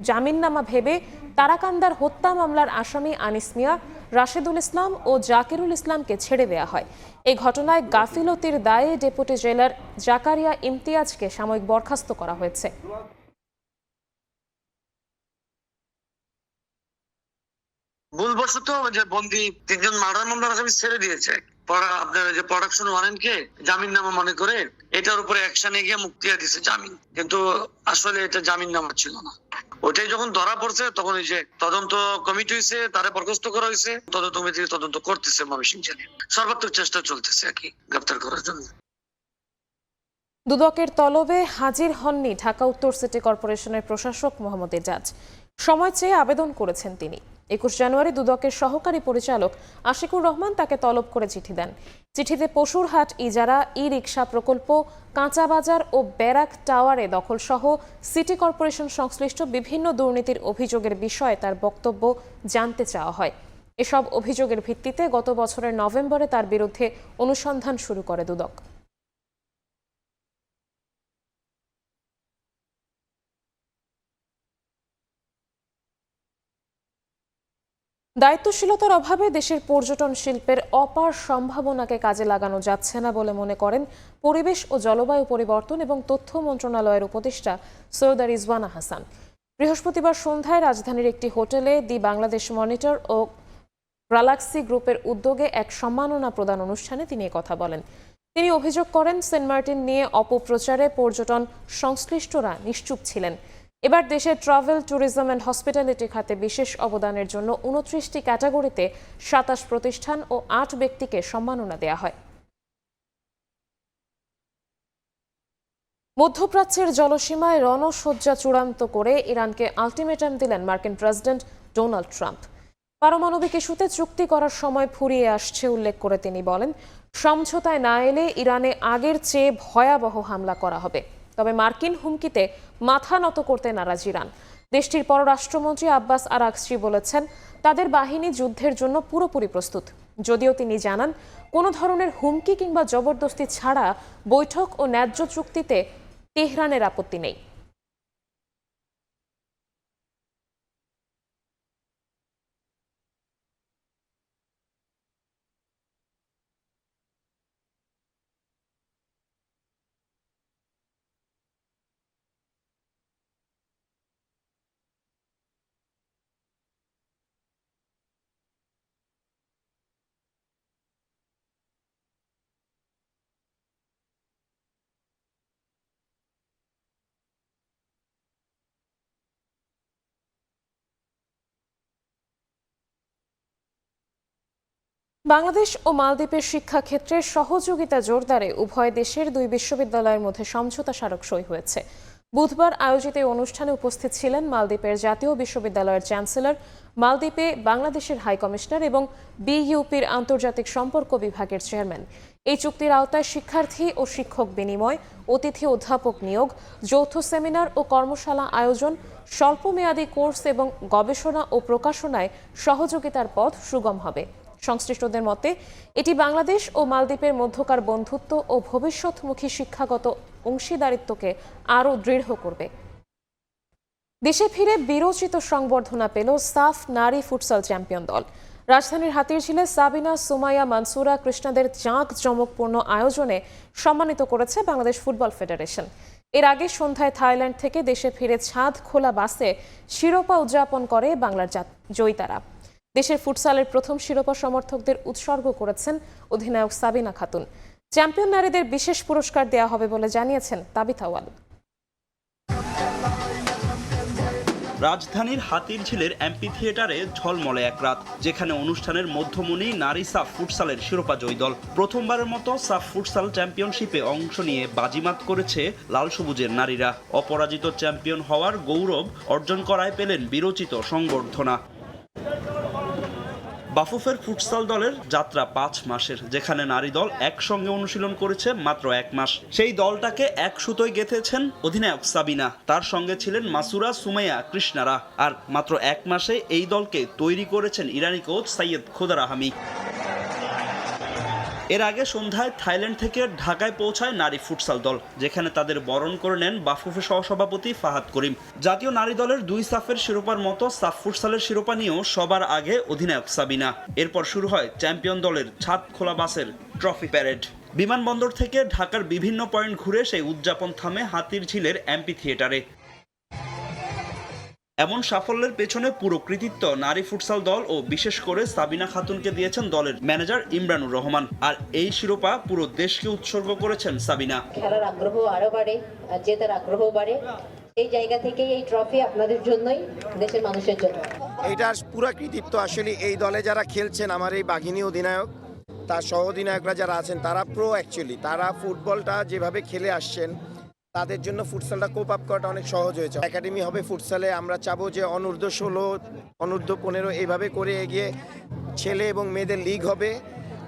জামিননামা ভেবে তারাকান্দার হত্যা মামলার আসামি আনিস মিয়া, রাশেদুল ইসলাম ও জাকিরুল ইসলামকে ছেড়ে দেয়া হয়। এই ঘটনায় গাফিলতির দায়ে ডেপুটি জেলার জাকারিয়া ইমতিয়াজকে সাময়িক বরখাস্ত করা হয়েছে। ভুলবশত যে বন্দী 3 জন মার্ডার মামলার আসামি ছেড়ে দিয়েছে, আপনার যে প্রোডাকশন ওয়ারেন্টকে জামিন নামা মনে করে এটার উপরে অ্যাকশনে গিয়ে মুক্তিয়া দিছে জামিন, কিন্তু আসলে এটা জামিন নামা ছিল না। ওইটাই যখন ধরা পড়ছে তখন এই যে তদন্ত কমিটি হয়েছে, তারা বরখাস্ত করা হয়েছে, তদন্ত কমিটি তদন্ত করতেছে ময়মনসিংহ জেলে। সর্বাত্মক চেষ্টা চলতেছে আর কি গ্রেফতার করার জন্য। দুদকের তলবে হাজির হননি ঢাকা উত্তর সিটি কর্পোরেশনের প্রশাসক মোহাম্মদ এজাজ। সময় চেয়ে আবেদন করেছেন তিনি। 21 জানুয়ারি দুদকের সহকারী পরিচালক আশিকুর রহমান তাকে তলব করে চিঠি দেন। চিঠিতে পশুরহাট ইজারা, ই রিকশা প্রকল্প, কাঁচা বাজার ও ব্যারাক টাওয়ারে দখল সহ সিটি কর্পোরেশন সংশ্লিষ্ট বিভিন্ন দুর্নীতির অভিযোগের বিষয়ে তার বক্তব্য জানতে চাওয়া হয়। এসব অভিযোগের ভিত্তিতে গত বছরের নভেম্বরে তার বিরুদ্ধে অনুসন্ধান শুরু করে দুদক। দায়িত্বশীলতার অভাবে দেশের পর্যটন শিল্পের অপার সম্ভাবনাকে কাজে লাগানো যাচ্ছে না বলে মনে করেন পরিবেশ ও জলবায়ু পরিবর্তন এবং তথ্য মন্ত্রণালয়ের উপদেষ্টা সৈয়দা রিজওয়ানা হাসান। বৃহস্পতিবার সন্ধ্যায় রাজধানীর একটি হোটেলে দি বাংলাদেশ মনিটর ও গ্যালাক্সি গ্রুপের উদ্যোগে এক সম্মাননা প্রদান অনুষ্ঠানে তিনি কথা বলেন। তিনি অভিযোগ করেন সেন্ট মার্টিন নিয়ে অপপ্রচারে পর্যটন সংশ্লিষ্টরা নিশ্চুপ ছিলেন। এবার দেশের ট্রাভেল, ট্যুরিজম অ্যান্ড হসপিটালিটি খাতে বিশেষ অবদানের জন্য 29টি ক্যাটাগরিতে 27 প্রতিষ্ঠান ও 8 ব্যক্তিকে সম্মাননা দেয়া হয়। মধ্যপ্রাচ্যের জলসীমায় রণসজ্জা চূড়ান্ত করে ইরানকে আলটিমেটাম দিলেন মার্কিন প্রেসিডেন্ট ডোনাল্ড ট্রাম্প। পারমাণবিক ইস্যুতে চুক্তি করার সময় ফুরিয়ে আসছে উল্লেখ করে তিনি বলেন, সমঝোতায় না এলে ইরানে আগের চেয়ে ভয়াবহ হামলা করা হবে। তবে মার্কিন হুমকিতে মাথা নত করতে নারাজ ইরান। দেশটির পররাষ্ট্রমন্ত্রী আব্বাস আরাগচি বলেছেন, তাদের বাহিনী যুদ্ধের জন্য পুরোপুরি প্রস্তুত। যদিও তিনি জানান, কোনো ধরনের হুমকি কিংবা জবরদস্তি ছাড়া বৈঠক ও ন্যায্য চুক্তিতে তেহরানের আপত্তি নেই। বাংলাদেশ ও মালদ্বীপের শিক্ষাক্ষেত্রে সহযোগিতা জোরদারে উভয় দেশের 2 বিশ্ববিদ্যালয়ের মধ্যে সমঝোতা স্মারক সই হয়েছে। বুধবার আয়োজিত এই অনুষ্ঠানে উপস্থিত ছিলেন মালদ্বীপের জাতীয় বিশ্ববিদ্যালয়ের চ্যান্সেলর, মালদ্বীপে বাংলাদেশের হাই কমিশনার এবং বিইউপির আন্তর্জাতিক সম্পর্ক বিভাগের চেয়ারম্যান। এই চুক্তির আওতায় শিক্ষার্থী ও শিক্ষক বিনিময়, অতিথি অধ্যাপক নিয়োগ, যৌথ সেমিনার ও কর্মশালা আয়োজন, স্বল্পমেয়াদী কোর্স এবং গবেষণা ও প্রকাশনায় সহযোগিতার পথ সুগম হবে। সংশ্লিষ্টদের মতে এটি বাংলাদেশ ও মালদ্বীপের মধ্যকার বন্ধুত্ব ও ভবিষ্যৎমুখী শিক্ষাগত অংশীদারিত্বকে আরও দৃঢ় করবে। দেশে ফিরে বীরোচিত সংবর্ধনা পেল সাফ নারী ফুটসাল চ্যাম্পিয়ন দল। রাজধানীর হাতিরঝিলে সাবিনা, সুমাইয়া, মানসুরা কৃষ্ণাদের জাঁকজমকপূর্ণ আয়োজনে সম্মানিত করেছে বাংলাদেশ ফুটবল ফেডারেশন। এর আগে সন্ধ্যায় থাইল্যান্ড থেকে দেশে ফিরে ছাদ খোলা বাসে শিরোপা উদযাপন করে বাংলার জয়িতারা। দেশের ফুটসালের প্রথম শিরোপা সমর্থকদের উৎসর্গ করেছেন অধিনায়ক সাবিনা খাতুন। চ্যাম্পিয়ন নারীদের বিশেষ পুরস্কার দেওয়া হবে বলে জানিয়েছেন তাবিথা ওয়াল। রাজধানীর হাতিরঝিলের এমপি থিয়েটারে ঝলমলে এক রাত, যেখানে অনুষ্ঠানের মধ্যমণি নারী সাফ ফুটসালের শিরোপা জয়ী দল। প্রথমবারের মতো সাফ ফুটসাল চ্যাম্পিয়নশিপে অংশ নিয়ে বাজিমাত করেছে লাল সবুজের নারীরা। অপরাজিত চ্যাম্পিয়ন হওয়ার গৌরব অর্জন করায় পেলেন বিরচিত সংবর্ধনা। বাফুফের ফুটসাল দলের যাত্রা 5 মাসের, যেখানে নারী দল একসঙ্গে অনুশীলন করেছে মাত্র 1 মাস। সেই দলটাকে এক সুতোয় গেঁথেছেন অধিনায়ক সাবিনা, তার সঙ্গে ছিলেন মাসুরা, সুমাইয়া, কৃষ্ণারা। আর মাত্র 1 মাসে এই দলকে তৈরি করেছেন ইরানি কোচ সৈয়দ খোদা রাহামি। এর আগে সন্ধ্যায় থাইল্যান্ড থেকে ঢাকায় পৌঁছায় নারী ফুটসাল দল, যেখানে তাদের বরণ করে নেন বাফুফে সহসভাপতি ফাহাদ করিম। জাতীয় নারী দলের 2 সাফের শিরোপার মতো সাফ ফুটসালের শিরোপা নিয়েও সবার আগে অধিনায়ক সাবিনা। এরপর শুরু হয় চ্যাম্পিয়ন দলের ছাদ খোলা বাসের ট্রফি প্যারেড। বিমানবন্দর থেকে ঢাকার বিভিন্ন পয়েন্ট ঘুরে সেই উদযাপন থামে হাতিরঝিলের এমপি থিয়েটারে। এমন সাফল্যের পেছনে পুরো কৃতিত্ব নারী ফুটসাল দল ও বিশেষ করে সাবিনা খাতুনকে দিয়েছেন দলের ম্যানেজার ইমরানুর রহমান। আর এই শিরোপা পুরো দেশকে উৎসর্গ করেছেন সাবিনা। খেলার আগ্রহ আরো বাড়ে, আর জেতার আগ্রহ বাড়ে। এই জায়গা থেকে এই ট্রফি আপনাদের জন্যই, দেশের মানুষের জন্য। এইটার পুরো কৃতিত্ব আসলে এই দলে যারা খেলছেন, আমার এই বাঘিনী অধিনায়ক, তার সহ অধিনায়করা যারা আছেন, তারা প্রো অ্যাকচুয়ালি। তারা ফুটবলটা যেভাবে খেলে আসছেন, তাদের জন্য ফুটসালটা কোপ আপ করাটা অনেক সহজ হয়েছে। একাডেমি হবে ফুটসালে, আমরা চাবো যে অনূর্ধ্ব 16, অনূর্ধ্ব 15 এইভাবে করে এগিয়ে ছেলে এবং মেয়েদের লিগ হবে।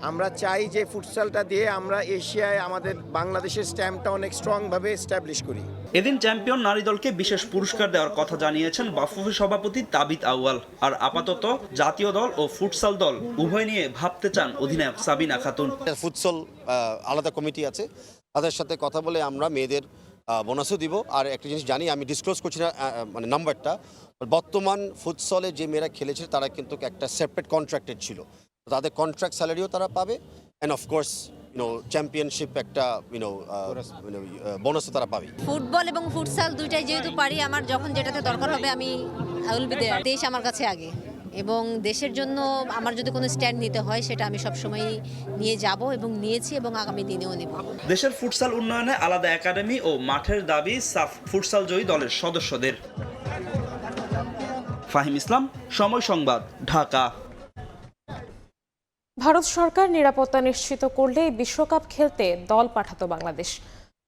আমরা চাই যে ফুটসালটা দিয়ে আমরা এশিয়ায় আমাদের বাংলাদেশের স্ট্যাম্পটা অনেক স্ট্রংভাবে এস্টাবলিশ করি। এদিন চ্যাম্পিয়ন নারী দলকে বিশেষ পুরস্কার দেওয়ার কথা জানিয়েছেন বাফুফে সভাপতি তাবিত আউয়াল। আর আপাতত জাতীয় দল ও ফুটসাল দল উভয় নিয়ে ভাবতে চান অধিনায়ক সাবিনা খাতুন। ফুটসাল আলাদা কমিটি আছে, তাদের সাথে কথা বলে আমরা মেয়েদের বোনাসও দিব। আর একটা জিনিস জানি, আমি ডিসক্লোজ করছি না মানে নাম্বারটা, বর্তমান ফুটসলে যে মেয়েরা খেলেছে তারা কিন্তু একটা সেপারেট কন্ট্রাক্টেড ছিল, তাদের কন্ট্রাক্ট স্যালারিও তারা পাবে, অ্যান্ড অফকোর্স চ্যাম্পিয়নশিপ একটা বোনাসও তারা পাবে। ফুটবল এবং ফুটসাল দুইটাই যেহেতু পারি, আমার যখন যেটাতে দরকার হবে আমি আই উইল বি দেয়ার। দেশ আমার কাছে আগে, এবং দেশের জন্য আমার যদি কোনো স্ট্যান্ড নিতে হয় সেটা আমি সবসময় নিয়ে যাব এবং নিয়েছি এবং আগামী দিনেও নেব। দেশের ফুটসাল উন্নয়নে আলাদা একাডেমি ও মাঠের দাবি সাফ ফুটসাল জয়ী দলের সদস্যদের। ফাহিম ইসলাম, সময় সংবাদ, ঢাকা। ভারত সরকার নিরাপত্তা নিশ্চিত করলেই বিশ্বকাপ খেলতে দল পাঠাতো বাংলাদেশ।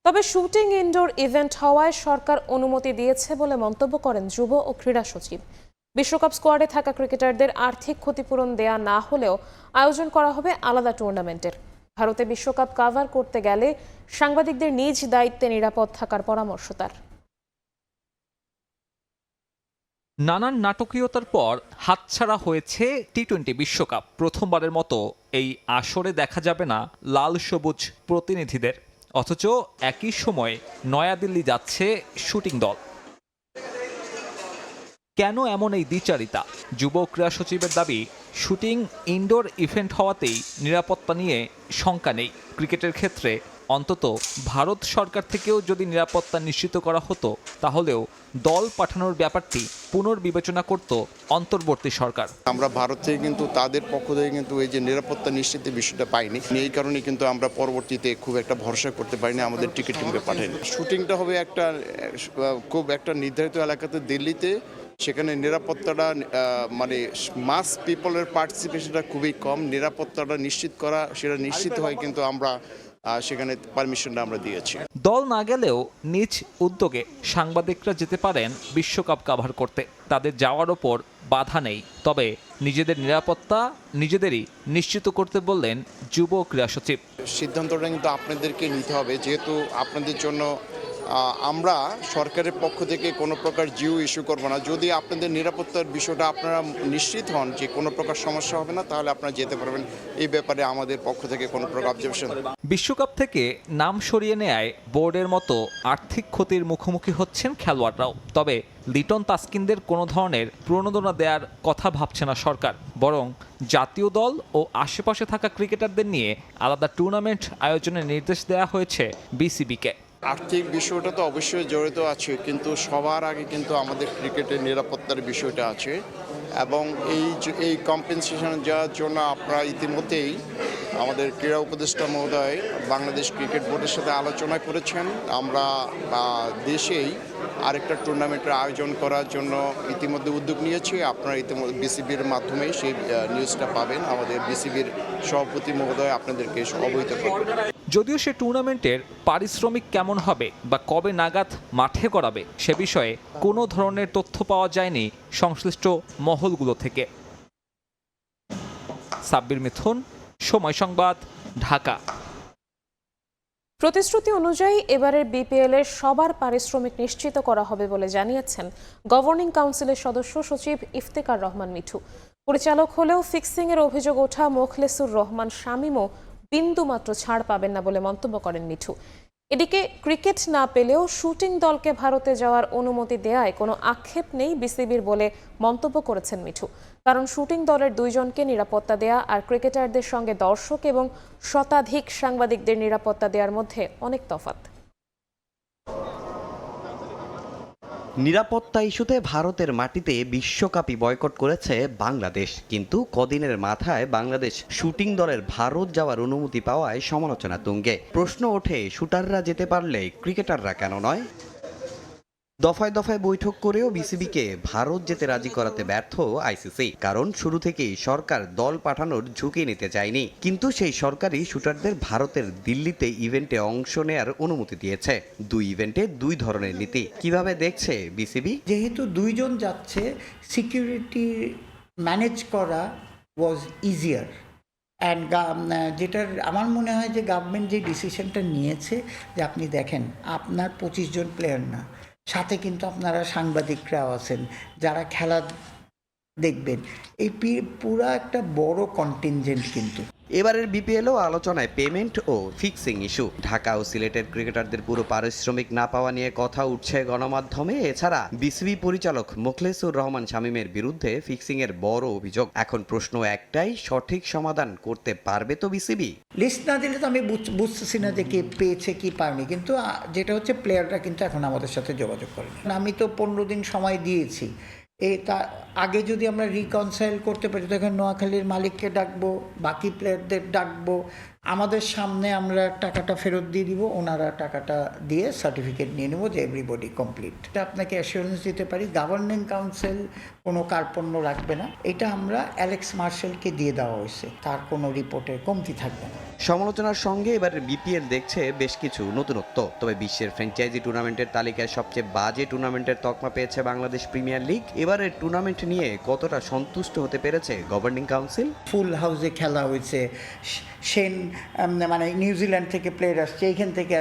তবে শুটিং ইনডোর ইভেন্ট হওয়ায় সরকার অনুমতি দিয়েছে বলে মন্তব্য করেন যুব ও ক্রীড়া সচিব। বিশ্বকাপ স্কোয়াডে থাকা ক্রিকেটারদের আর্থিক ক্ষতিপূরণ দেয়া না হলেও আয়োজন করা হবে আলাদা টুর্নামেন্টের। ভারতে বিশ্বকাপ কাভার করতে গেলে সাংবাদিকদের নিজ দায়িত্বে নিরাপদ থাকার পরামর্শ তার। নানান নাটকীয়তার পর হাতছাড়া হয়েছে টি-20 বিশ্বকাপ। প্রথমবারের মতো এই আসরে দেখা যাবে না লাল সবুজ প্রতিনিধিদের, অথচ একই সময়ে নয়াদিল্লি যাচ্ছে শুটিং দল। কেন এমন এই দ্বিচারিতা? যুব ক্রীড়া সচিবের দাবি, শুটিং ইনডোর ইভেন্ট হওয়াতেই নিরাপত্তা নিয়ে শঙ্কা নেই। ক্রিকেটের ক্ষেত্রে অন্তত ভারত সরকার থেকেও যদি নিরাপত্তা নিশ্চিত করা হতো, তাহলেও দল পাঠানোর ব্যাপারটি পুনর্বিবেচনা করত অন্তর্বর্তী সরকার। আমরা ভারত থেকে কিন্তু তাদের পক্ষ থেকে কিন্তু এই যে নিরাপত্তা নিশ্চিতের বিষয়টা পাইনি, এই কারণে কিন্তু আমরা পরবর্তীতে খুব একটা ভরসা করতে পারিনি, আমাদের টিকিট টিমকে পাঠাইনি। শুটিংটা হবে একটা খুব একটা নির্ধারিত এলাকাতে, দিল্লিতে। সেখানে নিরাপত্তাটা মানে মাস পিপলের পার্টিসিপেশনটা খুবই কম। নিরাপত্তাটা নিশ্চিত করা, সেটা নিশ্চিত হয়, কিন্তু আমরা সেখানে পারমিশনটা আমরা দিয়েছি। দল না গেলেও নিজ উদ্যোগে সাংবাদিকরা যেতে পারেন বিশ্বকাপ কাভার করতে, তাদের যাওয়ার ওপর বাধা নেই। তবে নিজেদের নিরাপত্তা নিজেদেরই নিশ্চিত করতে বললেন যুব ক্রীড়া সচিব। সিদ্ধান্তটা কিন্তু আপনাদেরকে নিতে হবে, যেহেতু আপনাদের জন্য আমরা সরকারের পক্ষ থেকে কোনো প্রকার জিও ইস্যু করবো না। যদি আপনাদের নিরাপত্তার বিষয়টা আপনারা নিশ্চিত হন যে কোনো প্রকার সমস্যা হবে না, তাহলে আপনারা যেতে পারবেন। এই ব্যাপারে আমাদের পক্ষ থেকে কোনো প্রকার অবজারভেশন। বিশ্বকাপ থেকে নাম সরিয়ে নেয় বোর্ডের মতো আর্থিক ক্ষতির মুখোমুখি হচ্ছেন খেলোয়াড়রাও। তবে লিটন তাসকিনদের কোনো ধরনের প্রণোদনা দেওয়ার কথা ভাবছে না সরকার, বরং জাতীয় দল ও আশেপাশে থাকা ক্রিকেটারদের নিয়ে আলাদা টুর্নামেন্ট আয়োজনের নির্দেশ দেওয়া হয়েছে বিসিবিকে। আর্থিক বিষয়টা তো অবশ্যই জড়িত আছে, কিন্তু সবার আগে কিন্তু আমাদের ক্রিকেটের নিরাপত্তার বিষয়টা আছে, এবং এই কম্পেনসেশন যাওয়ার জন্য আপনারা ইতিমধ্যেই আমাদের ক্রীড়া উপদেষ্টা মহোদয় বাংলাদেশ ক্রিকেট বোর্ডের সাথে আলোচনা করেছেন। আমরা দেশেই আরেকটা টুর্নামেন্টের আয়োজন করার জন্য ইতিমধ্যে উদ্যোগ নিয়েছি। আপনারা ইতিমধ্যে বিসিবির মাধ্যমে সেই নিউজটা পাবেন। আমাদের বিসিবির সভাপতি মহোদয় আপনাদেরকে অবহিত করবেন। যদিও সে টুর্নামেন্টের পারিশ্রমিক কেমন হবে বা কবে নাগাদ মাঠে করাবে সে বিষয়ে কোনো ধরনের তথ্য পাওয়া যায়নি সংশ্লিষ্ট মহলগুলো থেকে। সাব্বির মিথুন, সময় সংবাদ, ঢাকা। প্রতিশ্রুতি অনুযায়ী এবারের বিপিএল এর সবার পারিশ্রমিক নিশ্চিত করা হবে বলে জানিয়েছেন গভর্নিং কাউন্সিলের সদস্য সচিব ইফতেখার রহমান মিঠু। পরিচালক হলেও ফিক্সিং এর অভিযোগ ওঠা মোখলেসুর রহমান শামীমও বিন্দুমাত্র ছাড় পাবেন না বলে মন্তব্য করেন মিঠু। এদিকে ক্রিকেট না পেলেও শুটিং দলকে ভারতে যাওয়ার অনুমতি দেয়ায় কোনো আক্ষেপ নেই বিসিবির বলে মন্তব্য করেছেন মিঠু। কারণ শুটিং দলের 2 জনকে নিরাপত্তা দেয়া আর ক্রিকেটারদের সঙ্গে দর্শক এবং শতাধিক সাংবাদিকদের নিরাপত্তা দেওয়ার মধ্যে অনেক তফাৎ। নিরাপত্তা ইস্যুতে ভারতের মাটিতে বিশ্বকাপই বয়কট করেছে বাংলাদেশ, কিন্তু কদিনের মাথায় বাংলাদেশ শুটিং দলের ভারত যাওয়ার অনুমতি পাওয়ায় সমালোচনা তুঙ্গে। প্রশ্ন ওঠে, শুটাররা যেতে পারলে ক্রিকেটাররা কেন নয়? দফায় দফায় বৈঠক করেও বিসিবিকে ভারত যেতে রাজি করাতে ব্যর্থ আইসিসি। কারণ শুরু থেকেই সরকার দল পাঠানোর ঝুঁকি নিতে চায়নি, কিন্তু সেই সরকারই শুটারদের ভারতের দিল্লিতে ইভেন্টে অংশ নেয়ার অনুমতি দিয়েছে। 2 ইভেন্টে 2 ধরনের নীতি। কিভাবে দেখছে বিসিবি? যেহেতু 2 জন যাচ্ছে, সিকিউরিটি ম্যানেজ করা ওয়াজ ইজিয়ার। অ্যান্ড যেটার আমার মনে হয় যে গভর্নমেন্ট যে ডিসিশনটা নিয়েছে, যে আপনি দেখেন আপনার 25 জন প্লেয়ার না, সাথে কিন্তু আপনারা সাংবাদিকরাও আছেন যারা খেলা দেখবেন, এই পুরা একটা বড় কন্টিনজেন্ট। কিন্তু এবারের বিপিএলও আলোচনায় পেমেন্ট ও ফিক্সিং ইস্যু। ঢাকা ও সিলেটের ক্রিকেটারদের পুরো পারিশ্রমিক না পাওয়া নিয়ে কথা উঠছে গণমাধ্যমে। এছাড়া বিসিবি পরিচালক মোখলেসুর রহমান শামীমের বিরুদ্ধে ফিক্সিং এর বড় অভিযোগ। এখন প্রশ্ন একটাই, সঠিক সমাধান করতে পারবে তো বিসিবি? লিস্ট না দিলে তো আমি বুঝতেছি না যে কে পেয়েছে কি পায়নি। কিন্তু যেটা হচ্ছে, প্লেয়াররা কিন্তু এখন আমাদের সাথে যোগাযোগ করে। আমি তো 15 দিন সময় দিয়েছি। তা আগে যদি আমরা রিকনসাইল করতে পারি, তখন নোয়াখালীর মালিককে ডাকবো, বাকি প্লেয়ারদের ডাকবো, আমাদের সামনে আমরা টাকাটা ফেরত দিয়ে দিব, ওনারা টাকাটা দিয়ে সার্টিফিকেট নিয়ে নেবো যে এভরিবডি কমপ্লিট। এটা আপনাকে অ্যাসিওরেন্স দিতে পারি, গভর্নিং কাউন্সিল কোনো কার্পণ্য রাখবে না। এটা আমরা অ্যালেক্স মার্শালকে দিয়ে দেওয়া হয়েছে, তার কোনো রিপোর্টে কমতি থাকবে না। সমালোচনার সঙ্গে এবারের বিপিএল দেখছে বেশ কিছু নতুনত্ব। তবে বিশ্বের ফ্র্যাঞ্চাইজি টুর্নামেন্টের তালিকায় সবচেয়ে বাজে টুর্নামেন্টের তকমা পেয়েছে বাংলাদেশ প্রিমিয়ার লিগ। এবারের টুর্নামেন্ট নিয়ে কতটা সন্তুষ্ট হতে পেরেছে গভর্নিং কাউন্সিল? ফুল হাউসে খেলা হয়েছে। সেন মানে নিউজিল্যান্ড থেকে প্লেয়ার আসছে, এইখান থেকে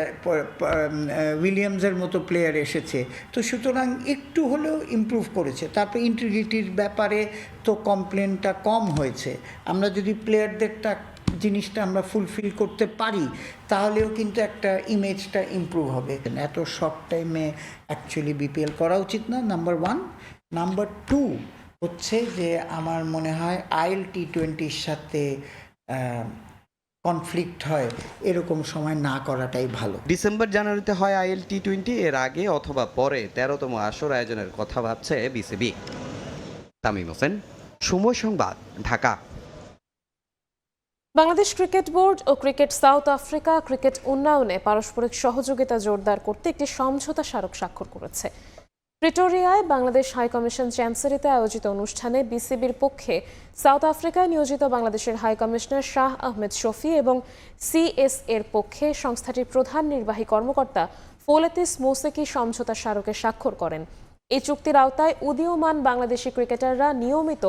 উইলিয়ামসের মতো প্লেয়ার এসেছে, তো সুতরাং একটু হলেও ইমপ্রুভ করেছে। তারপরে ইন্টিগ্রিটির ব্যাপারে তো কমপ্লেনটা কম হয়েছে। আমরা যদি প্লেয়ারদেরটা জিনিসটা আমরা ফুলফিল করতে পারি, তাহলেও কিন্তু একটা ইমেজটা ইমপ্রুভ হবে। এত শর্ট টাইমে অ্যাকচুয়ালি বিপিএল করা উচিত না, নাম্বার 1। নাম্বার 2 হচ্ছে যে আমার মনে হয় আইএল টি20-র সাথে কনফ্লিক্ট হয়, এরকম সময় না করাটাই ভালো। ডিসেম্বর জানুয়ারিতে হয় আইএল টি20, এর আগে অথবা পরে 13তম আসর আয়োজনের কথা ভাবছে বিসিবি। তামিম হোসেন, সময় সংবাদ, ঢাকা। বাংলাদেশ ক্রিকেট বোর্ড ও ক্রিকেট সাউথ আফ্রিকা ক্রিকেট উন্নয়নে পারস্পরিক সহযোগিতা জোরদার করতে একটি সমঝোতা স্মারক স্বাক্ষর করেছে। প্রিটোরিয়ায় বাংলাদেশ হাইকমিশন চ্যান্সেরিতে আয়োজিত অনুষ্ঠানে বিসিবির পক্ষে সাউথ আফ্রিকায় নিয়োজিত বাংলাদেশের হাইকমিশনার শাহ আহমেদ শফি এবং সিএস এর পক্ষে সংস্থাটির প্রধান নির্বাহী কর্মকর্তা ফোলেতিস মোসেকি সমঝোতা স্মারকে স্বাক্ষর করেন। এই চুক্তির আওতায় উদীয়মান বাংলাদেশি ক্রিকেটাররা নিয়মিত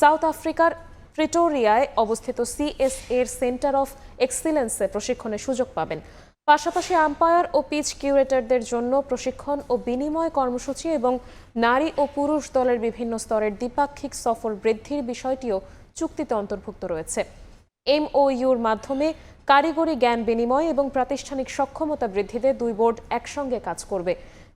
সাউথ আফ্রিকার প্রিটোরিয়ায় অবস্থিত সিএস এর সেন্টার অফ এক্সিলেন্সে প্রশিক্ষণের সুযোগ পাবেন। পাশাপাশি আম্পায়ার ও পিচ কিউরেটরদের জন্য প্রশিক্ষণ ও বিনিময় কর্মসূচি এবং নারী ও পুরুষ দলের বিভিন্ন স্তরের দ্বিপাক্ষিক সফর বৃদ্ধির বিষয়টিও চুক্তিতে অন্তর্ভুক্ত রয়েছে। এমওইউর মাধ্যমে কারিগরি জ্ঞান বিনিময় এবং প্রাতিষ্ঠানিক সক্ষমতা বৃদ্ধিতে 2 বোর্ড একসঙ্গে কাজ করবে।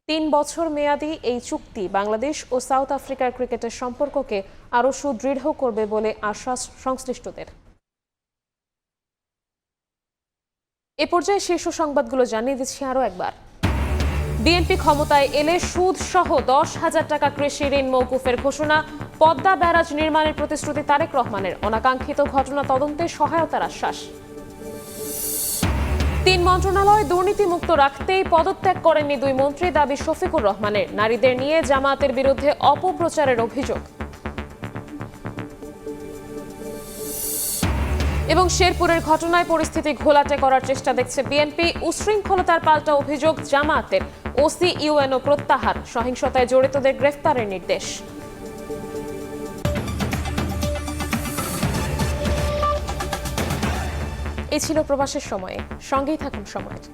3 বছর মেয়াদী এই চুক্তি বাংলাদেশ ও সাউথ আফ্রিকার ক্রিকেটের সম্পর্ককে আরও সুদৃঢ় করবে বলে আশ্বাস সংশ্লিষ্টদের। এ পর্যায়ে শীর্ষ সংবাদগুলো জানিয়ে দিচ্ছি আরও একবার। বিএনপি ক্ষমতায় এলে সুদ সহ 10,000 টাকা কৃষি ঋণ মওকুফের ঘোষণা। পদ্মা ব্যারাজ নির্মাণের প্রতিশ্রুতি তারেক রহমানের। অনাকাঙ্ক্ষিত ঘটনা তদন্তে সহায়তার আশ্বাস। তিন মন্ত্রণালয় দুর্নীতিমুক্ত রাখতেই পদত্যাগ করেননি দুই মন্ত্রী, দাবি শফিকুর রহমানের। নারীদের নিয়ে জামায়াতের বিরুদ্ধে অপপ্রচারের অভিযোগ। এবং শেরপুরের ঘটনায় পরিস্থিতি ঘোলাটে করার চেষ্টা দেখছে বিএনপি। উশৃঙ্খলতার পাল্টা অভিযোগ জামায়াতের। ওসি ইউএনও প্রত্যাহার, সহিংসতায় জড়িতদের গ্রেফতারের নির্দেশ। এই ছিল প্রবাসের সময়ে। সঙ্গেই থাকুন সময়ের।